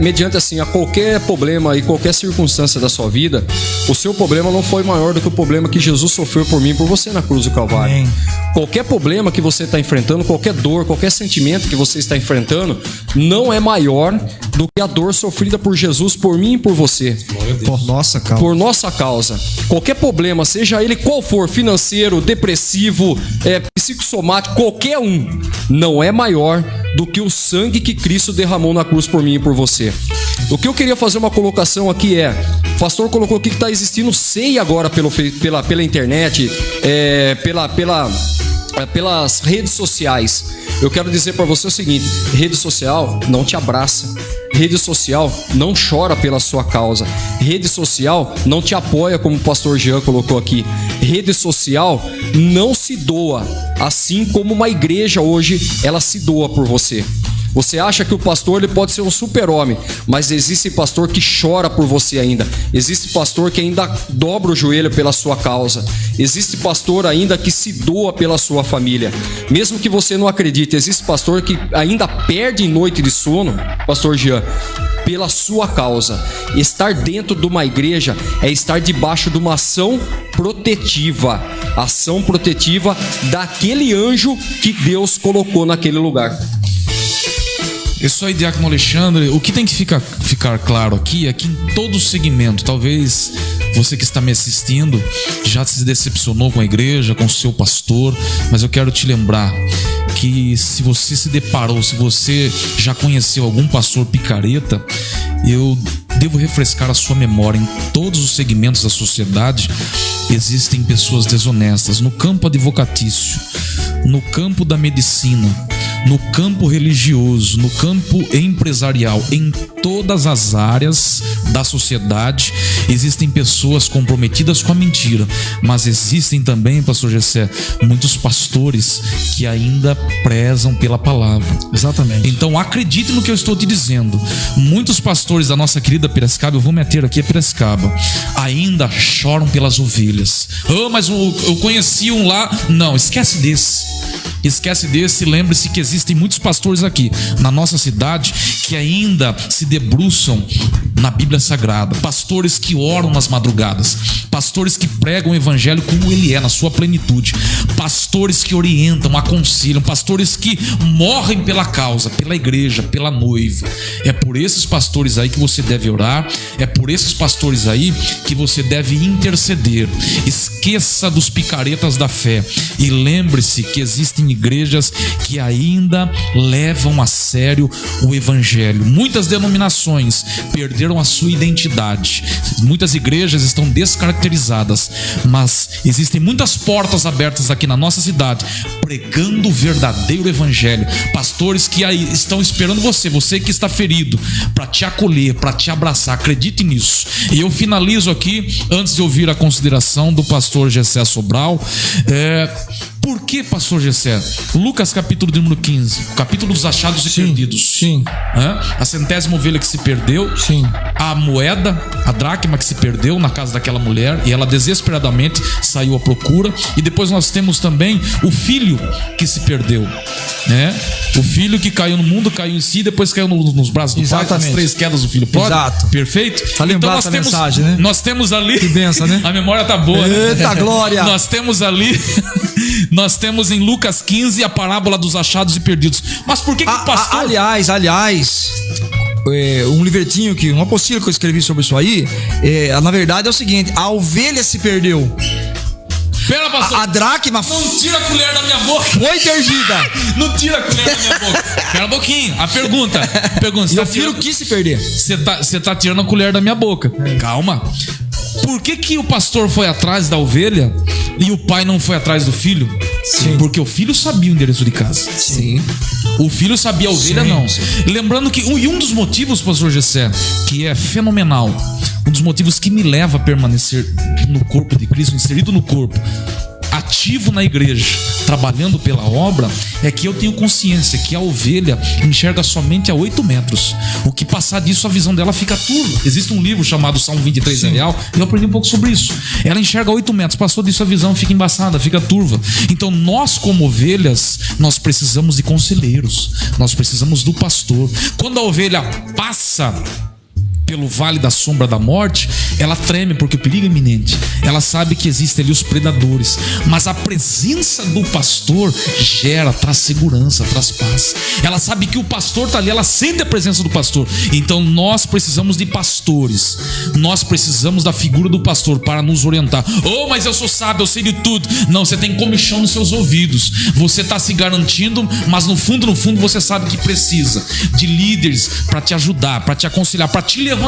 mediante assim a qualquer problema e qualquer circunstância da sua vida, o seu problema não foi maior do que o problema que Jesus sofreu por mim e por você na cruz do Calvário. Amém. Qualquer problema que você está enfrentando, qualquer dor, qualquer sentimento que você está enfrentando, não é maior do que a dor sofrida por Jesus, por mim e por você. Por nossa causa. Por nossa causa. Qualquer problema, seja ele qual for, financeiro, depressivo, psicossomático, qualquer um, não é maior do que o sangue que Cristo derramou na cruz por mim e por você. O que eu queria fazer uma colocação aqui o pastor colocou aqui que está existindo ceia agora pela internet, pelas redes sociais. Eu quero dizer para você o seguinte: rede social não te abraça, rede social não chora pela sua causa, rede social não te apoia, como o pastor Jean colocou aqui, rede social não se doa, assim como uma igreja hoje ela se doa por você. Você acha que o pastor ele pode ser um super-homem, mas existe pastor que chora por você ainda. Existe pastor que ainda dobra o joelho pela sua causa. Existe pastor ainda que se doa pela sua família. Mesmo que você não acredite, existe pastor que ainda perde noite de sono, pastor Jean, pela sua causa. Estar dentro de uma igreja é estar debaixo de uma ação protetiva. Ação protetiva daquele anjo que Deus colocou naquele lugar. Isso aí, Diácono Alexandre, o que tem que ficar claro aqui é que em todo segmento, talvez você que está me assistindo já se decepcionou com a igreja, com o seu pastor, mas eu quero te lembrar que se você se deparou, se você já conheceu algum pastor picareta, eu devo refrescar a sua memória. Em todos os segmentos da sociedade existem pessoas desonestas, no campo advocatício, no campo da medicina, no campo religioso, no campo empresarial, em todas as áreas da sociedade existem pessoas comprometidas com a mentira, mas existem também, pastor Gessé, muitos pastores que ainda prezam pela palavra. Exatamente. Então acredite no que eu estou te dizendo. Muitos pastores da nossa querida Piracicaba, eu vou meter aqui a Piracicaba, ainda choram pelas ovelhas. Mas eu conheci um lá. Não, esquece desse, lembre-se que existem muitos pastores aqui na nossa cidade que ainda se debruçam na Bíblia Sagrada, pastores que oram nas madrugadas, pastores que pregam o evangelho como ele é, na sua plenitude, pastores que orientam, aconselham, pastores que morrem pela causa, pela igreja, pela noiva. É por esses pastores aí que você deve orar, é por esses pastores aí que você deve interceder. Esqueça dos picaretas da fé e lembre-se que existem igrejas que ainda levam a sério o evangelho. Muitas denominações perderam a sua identidade, muitas igrejas estão descaracterizadas, mas existem muitas portas abertas aqui na nossa cidade pregando o verdadeiro evangelho, pastores que aí estão esperando você que está ferido, para te acolher, para te abraçar. Acredite nisso. E eu finalizo aqui, antes de ouvir a consideração do pastor Gessé Sobral, Por que, pastor Gessé? Lucas capítulo de número 15, capítulo dos achados e perdidos. Sim. A 100ª ovelha que se perdeu. Sim. A moeda, a dracma que se perdeu na casa daquela mulher, e ela desesperadamente saiu à procura. E depois nós temos também o filho que se perdeu, né? O filho que caiu no mundo, caiu em si, depois caiu nos braços do pai. As 3 quedas do filho pródigo. Exato. Perfeito? Tá lembrado essa mensagem, né? Nós temos ali... Que benção, né? A memória tá boa. Eita, glória! Nós temos ali... Nós temos em Lucas 15 a parábola dos achados e perdidos. Mas por que o pastor... Aliás, um livretinho, uma apostila que eu escrevi sobre isso aí, na verdade é o seguinte: a ovelha se perdeu. Pera, pastor. A dracma... Não tira a colher da minha boca. Foi perdida. Não tira a colher da minha boca. Pera um pouquinho. A pergunta. E o filho quis se perder. Você tá tirando a colher da minha boca. Calma. Por que o pastor foi atrás da ovelha e o pai não foi atrás do filho? Sim. Porque o filho sabia o endereço de casa. Sim. O filho sabia, a ovelha não. Sim. Lembrando que um dos motivos, pastor Gessé, que é fenomenal, um dos motivos que me leva a permanecer no corpo de Cristo, inserido no corpo, ativo na igreja, trabalhando pela obra, é que eu tenho consciência que a ovelha enxerga somente a 8 metros. O que passar disso, a visão dela fica turva. Existe um livro chamado Salmo 23 Real, e eu aprendi um pouco sobre isso. Ela enxerga a 8 metros, passou disso, a visão fica embaçada, fica turva. Então nós, como ovelhas, nós precisamos de conselheiros, nós precisamos do pastor. Quando a ovelha passa pelo vale da sombra da morte, ela treme porque o perigo é iminente. Ela sabe que existem ali os predadores, mas a presença do pastor traz segurança, traz paz. Ela sabe que o pastor está ali, ela sente a presença do pastor. Então nós precisamos de pastores, nós precisamos da figura do pastor para nos orientar. Mas eu sou sábio, eu sei de tudo. Não, você tem comichão nos seus ouvidos, você está se garantindo, mas no fundo você sabe que precisa de líderes para te ajudar, para te aconselhar, para te levantar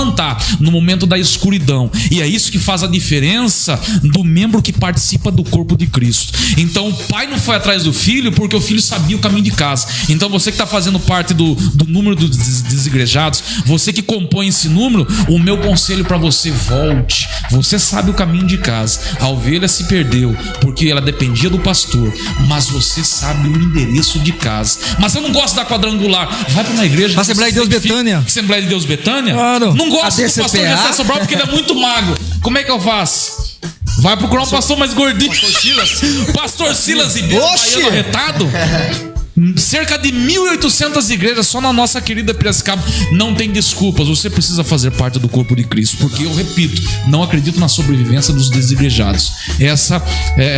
no momento da escuridão. E é isso que faz a diferença do membro que participa do corpo de Cristo. Então o pai não foi atrás do filho porque o filho sabia o caminho de casa. Então você que está fazendo parte do número dos desigrejados, você que compõe esse número, o meu conselho para você: volte. Você sabe o caminho de casa. A ovelha se perdeu porque ela dependia do pastor, mas você sabe o endereço de casa. Mas eu não gosto da quadrangular. Vai para uma igreja. Assembleia de Deus Betânia. Assembleia de Deus Betânia? Claro. Não gosto do pastor Gessé Sobral porque ele é muito magro. Como é que eu faço? Vai procurar um pastor mais gordinho. Pastor Silas e Baiano Retado. Cerca de 1.800 igrejas só na nossa querida Piracicaba. Não tem desculpas, você precisa fazer parte do corpo de Cristo. Porque eu repito, não acredito na sobrevivência dos desigrejados. Essas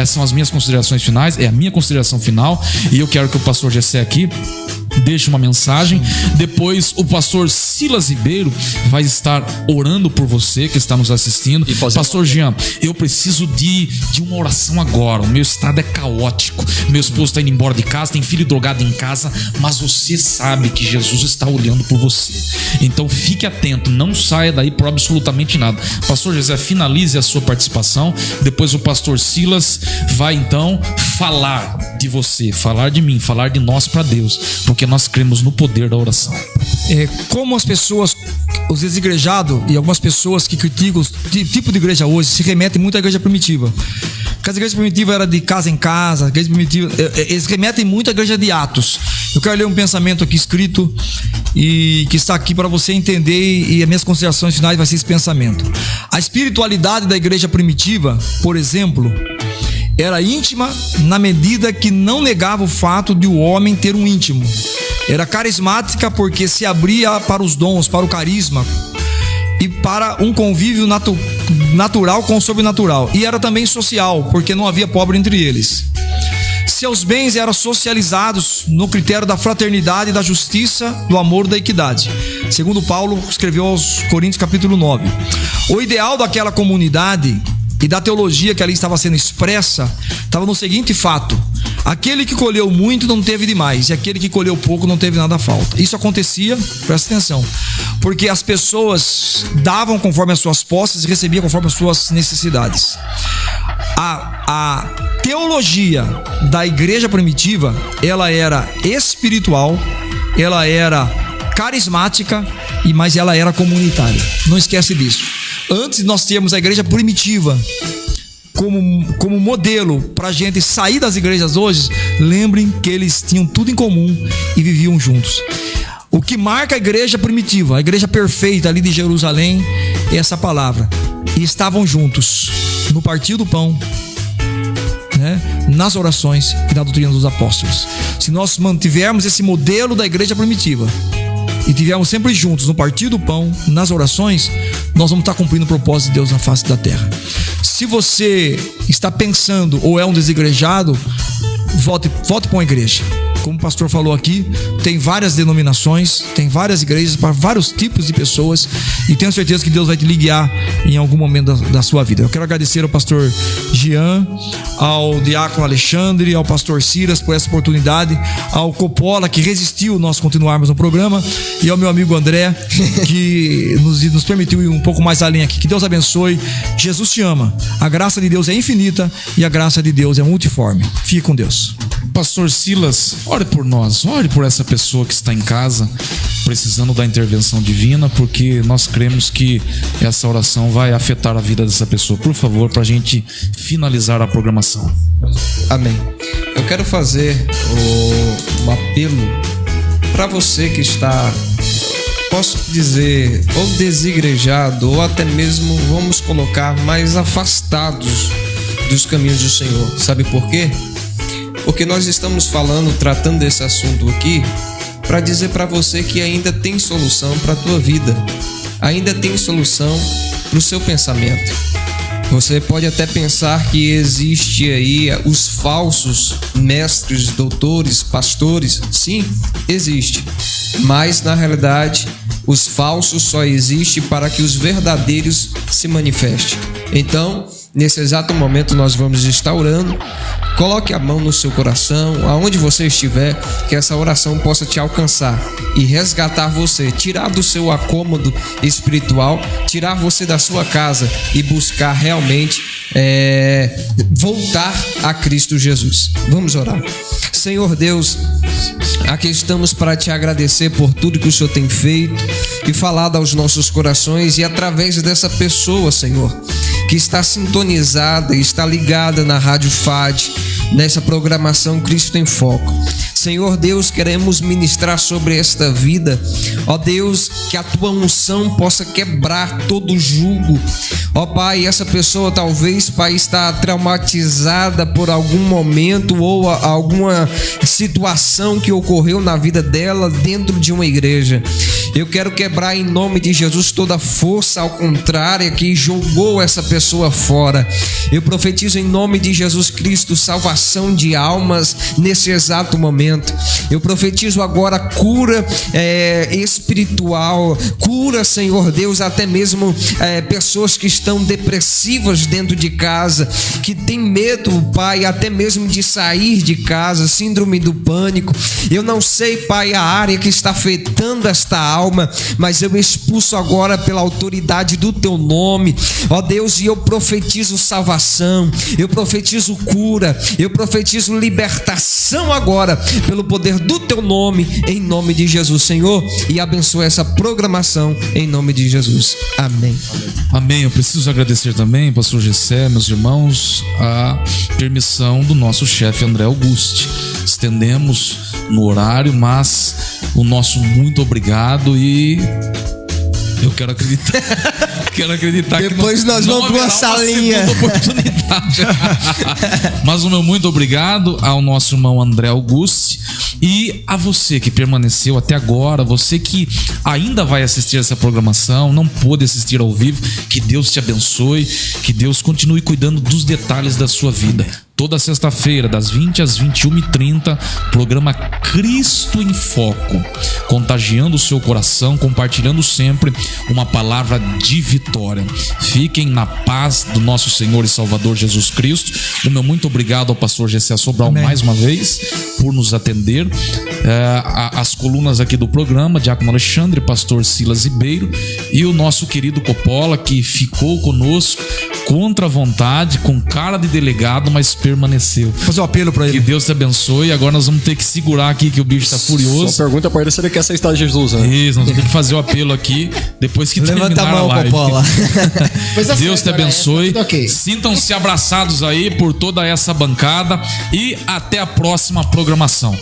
são as minhas considerações finais. É a minha consideração final. E eu quero que o pastor Gessé aqui deixe uma mensagem. Depois o pastor Silas Ribeiro vai estar orando por você que está nos assistindo. Pastor Jean, eu preciso de uma oração agora. O meu estado é caótico. Meu esposo está indo embora de casa, tem filho drogado em casa, mas você sabe que Jesus está olhando por você. Então fique atento, não saia daí por absolutamente nada. Pastor José, finalize a sua participação. Depois o pastor Silas vai então falar de você, falar de mim, falar de nós para Deus, porque nós cremos no poder da oração. Como as pessoas, os desigrejados e algumas pessoas que criticam o tipo de igreja hoje se remetem muito à igreja primitiva. Porque as igrejas primitivas eram de casa em casa, a igreja primitiva, eles remetem muito à igreja de Atos. Eu quero ler um pensamento aqui escrito e que está aqui para você entender, e as minhas considerações finais vai ser esse pensamento. A espiritualidade da igreja primitiva, por exemplo, era íntima na medida que não negava o fato de o homem ter um íntimo. Era carismática porque se abria para os dons, para o carisma e para um convívio natural com o sobrenatural. E era também social, porque não havia pobre entre eles. Seus bens eram socializados no critério da fraternidade, da justiça, do amor, da equidade. Segundo Paulo escreveu aos Coríntios capítulo 9. O ideal daquela comunidade e da teologia que ali estava sendo expressa estava no seguinte fato: aquele que colheu muito não teve demais, e aquele que colheu pouco não teve nada a falta. Isso acontecia, presta atenção, porque as pessoas davam conforme as suas posses e recebiam conforme as suas necessidades. A teologia da igreja primitiva, ela era espiritual, ela era carismática, mas ela era comunitária. Não esquece disso. Antes nós tínhamos a igreja primitiva, como modelo para a gente sair das igrejas hoje, lembrem que eles tinham tudo em comum e viviam juntos. O que marca a igreja primitiva, a igreja perfeita ali de Jerusalém, é essa palavra. E estavam juntos no partir do pão, né, nas orações e na doutrina dos apóstolos. Se nós mantivermos esse modelo da igreja primitiva e estivermos sempre juntos no partir do pão, nas orações, nós vamos estar cumprindo o propósito de Deus na face da terra. Se você está pensando ou é um desigrejado, volte para uma igreja. Como o pastor falou aqui, tem várias denominações, tem várias igrejas para vários tipos de pessoas, e tenho certeza que Deus vai te guiar em algum momento da sua vida. Eu quero agradecer ao pastor Jean, ao diácono Alexandre, ao pastor Silas por essa oportunidade, ao Coppola, que resistiu nós continuarmos no programa, e ao meu amigo André, que nos permitiu ir um pouco mais além aqui. Que Deus abençoe. Jesus te ama. A graça de Deus é infinita e a graça de Deus é multiforme. Fique com Deus. Pastor Silas, ore por nós, ore por essa pessoa que está em casa precisando da intervenção divina, porque nós cremos que essa oração vai afetar a vida dessa pessoa. Por favor, para a gente finalizar a programação. Amém. Eu quero fazer um apelo para você que está, posso dizer, ou desigrejado, ou até mesmo, vamos colocar, mais afastados dos caminhos do Senhor. Sabe por quê? Porque nós estamos tratando desse assunto aqui para dizer para você que ainda tem solução para a tua vida, ainda tem solução para o seu pensamento. Você pode até pensar que existe aí os falsos mestres, doutores, pastores. Sim, existe. Mas na realidade, os falsos só existem para que os verdadeiros se manifestem. Então, nesse exato momento nós vamos estar orando. Coloque a mão no seu coração, aonde você estiver, que essa oração possa te alcançar e resgatar você, tirar do seu acômodo espiritual, tirar você da sua casa e buscar realmente voltar a Cristo Jesus. Vamos orar. Senhor Deus, aqui estamos para te agradecer por tudo que o Senhor tem feito e falado aos nossos corações, e através dessa pessoa, Senhor, que está sintonizada e está ligada na Rádio FAD, nessa programação Cristo em Foco. Senhor Deus, queremos ministrar sobre esta vida, ó Deus, que a tua unção possa quebrar todo jugo. Ó Pai, essa pessoa talvez, Pai, está traumatizada por algum momento ou alguma situação que ocorreu na vida dela dentro de uma igreja. Eu quero quebrar em nome de Jesus toda força ao contrário que jogou essa pessoa fora. Eu profetizo em nome de Jesus Cristo salvação de almas nesse exato momento. Eu profetizo agora cura espiritual, cura, Senhor Deus, até mesmo pessoas que estão depressivas dentro de casa, que tem medo, Pai, até mesmo de sair de casa, síndrome do pânico. Eu não sei, Pai, a área que está afetando esta alma, mas eu expulso agora pela autoridade do teu nome, ó Deus, e eu profetizo salvação, eu profetizo cura, eu profetizo libertação agora, pelo poder do teu nome, em nome de Jesus, Senhor, e abençoa essa programação em nome de Jesus. Amém. Amém. Eu preciso agradecer também, pastor Gessé, meus irmãos, a permissão do nosso chefe André Auguste. Estendemos no horário, mas o nosso muito obrigado, e eu quero acreditar depois que nós vamos para uma salinha. Oportunidade. Mas o meu muito obrigado ao nosso irmão André Auguste, e a você que permaneceu até agora, você que ainda vai assistir essa programação, não pôde assistir ao vivo. Que Deus te abençoe, que Deus continue cuidando dos detalhes da sua vida. Toda sexta-feira, das 20 às 21h30, programa Cristo em Foco, contagiando o seu coração, compartilhando sempre uma palavra de vitória. Fiquem na paz do nosso Senhor e Salvador Jesus Cristo. O meu muito obrigado ao pastor Gessé Sobral. Amém. Mais uma vez por nos atender. As colunas aqui do programa, diácono Alexandre, pastor Silas Ribeiro, e o nosso querido Coppola, que ficou conosco contra a vontade, com cara de delegado, mas permaneceu. Vou fazer um apelo pra Que ele. Deus te abençoe. Agora nós vamos ter que segurar aqui que o bicho tá furioso. Só pergunta pra ele se ele quer aceitar Jesus, né? Isso, nós vamos ter que fazer o apelo aqui depois que Levanta terminar a mão, live. Coppola. Pois tá Deus certo, te abençoe. tudo ok. Sintam-se abraçados aí por toda essa bancada e até a próxima programação.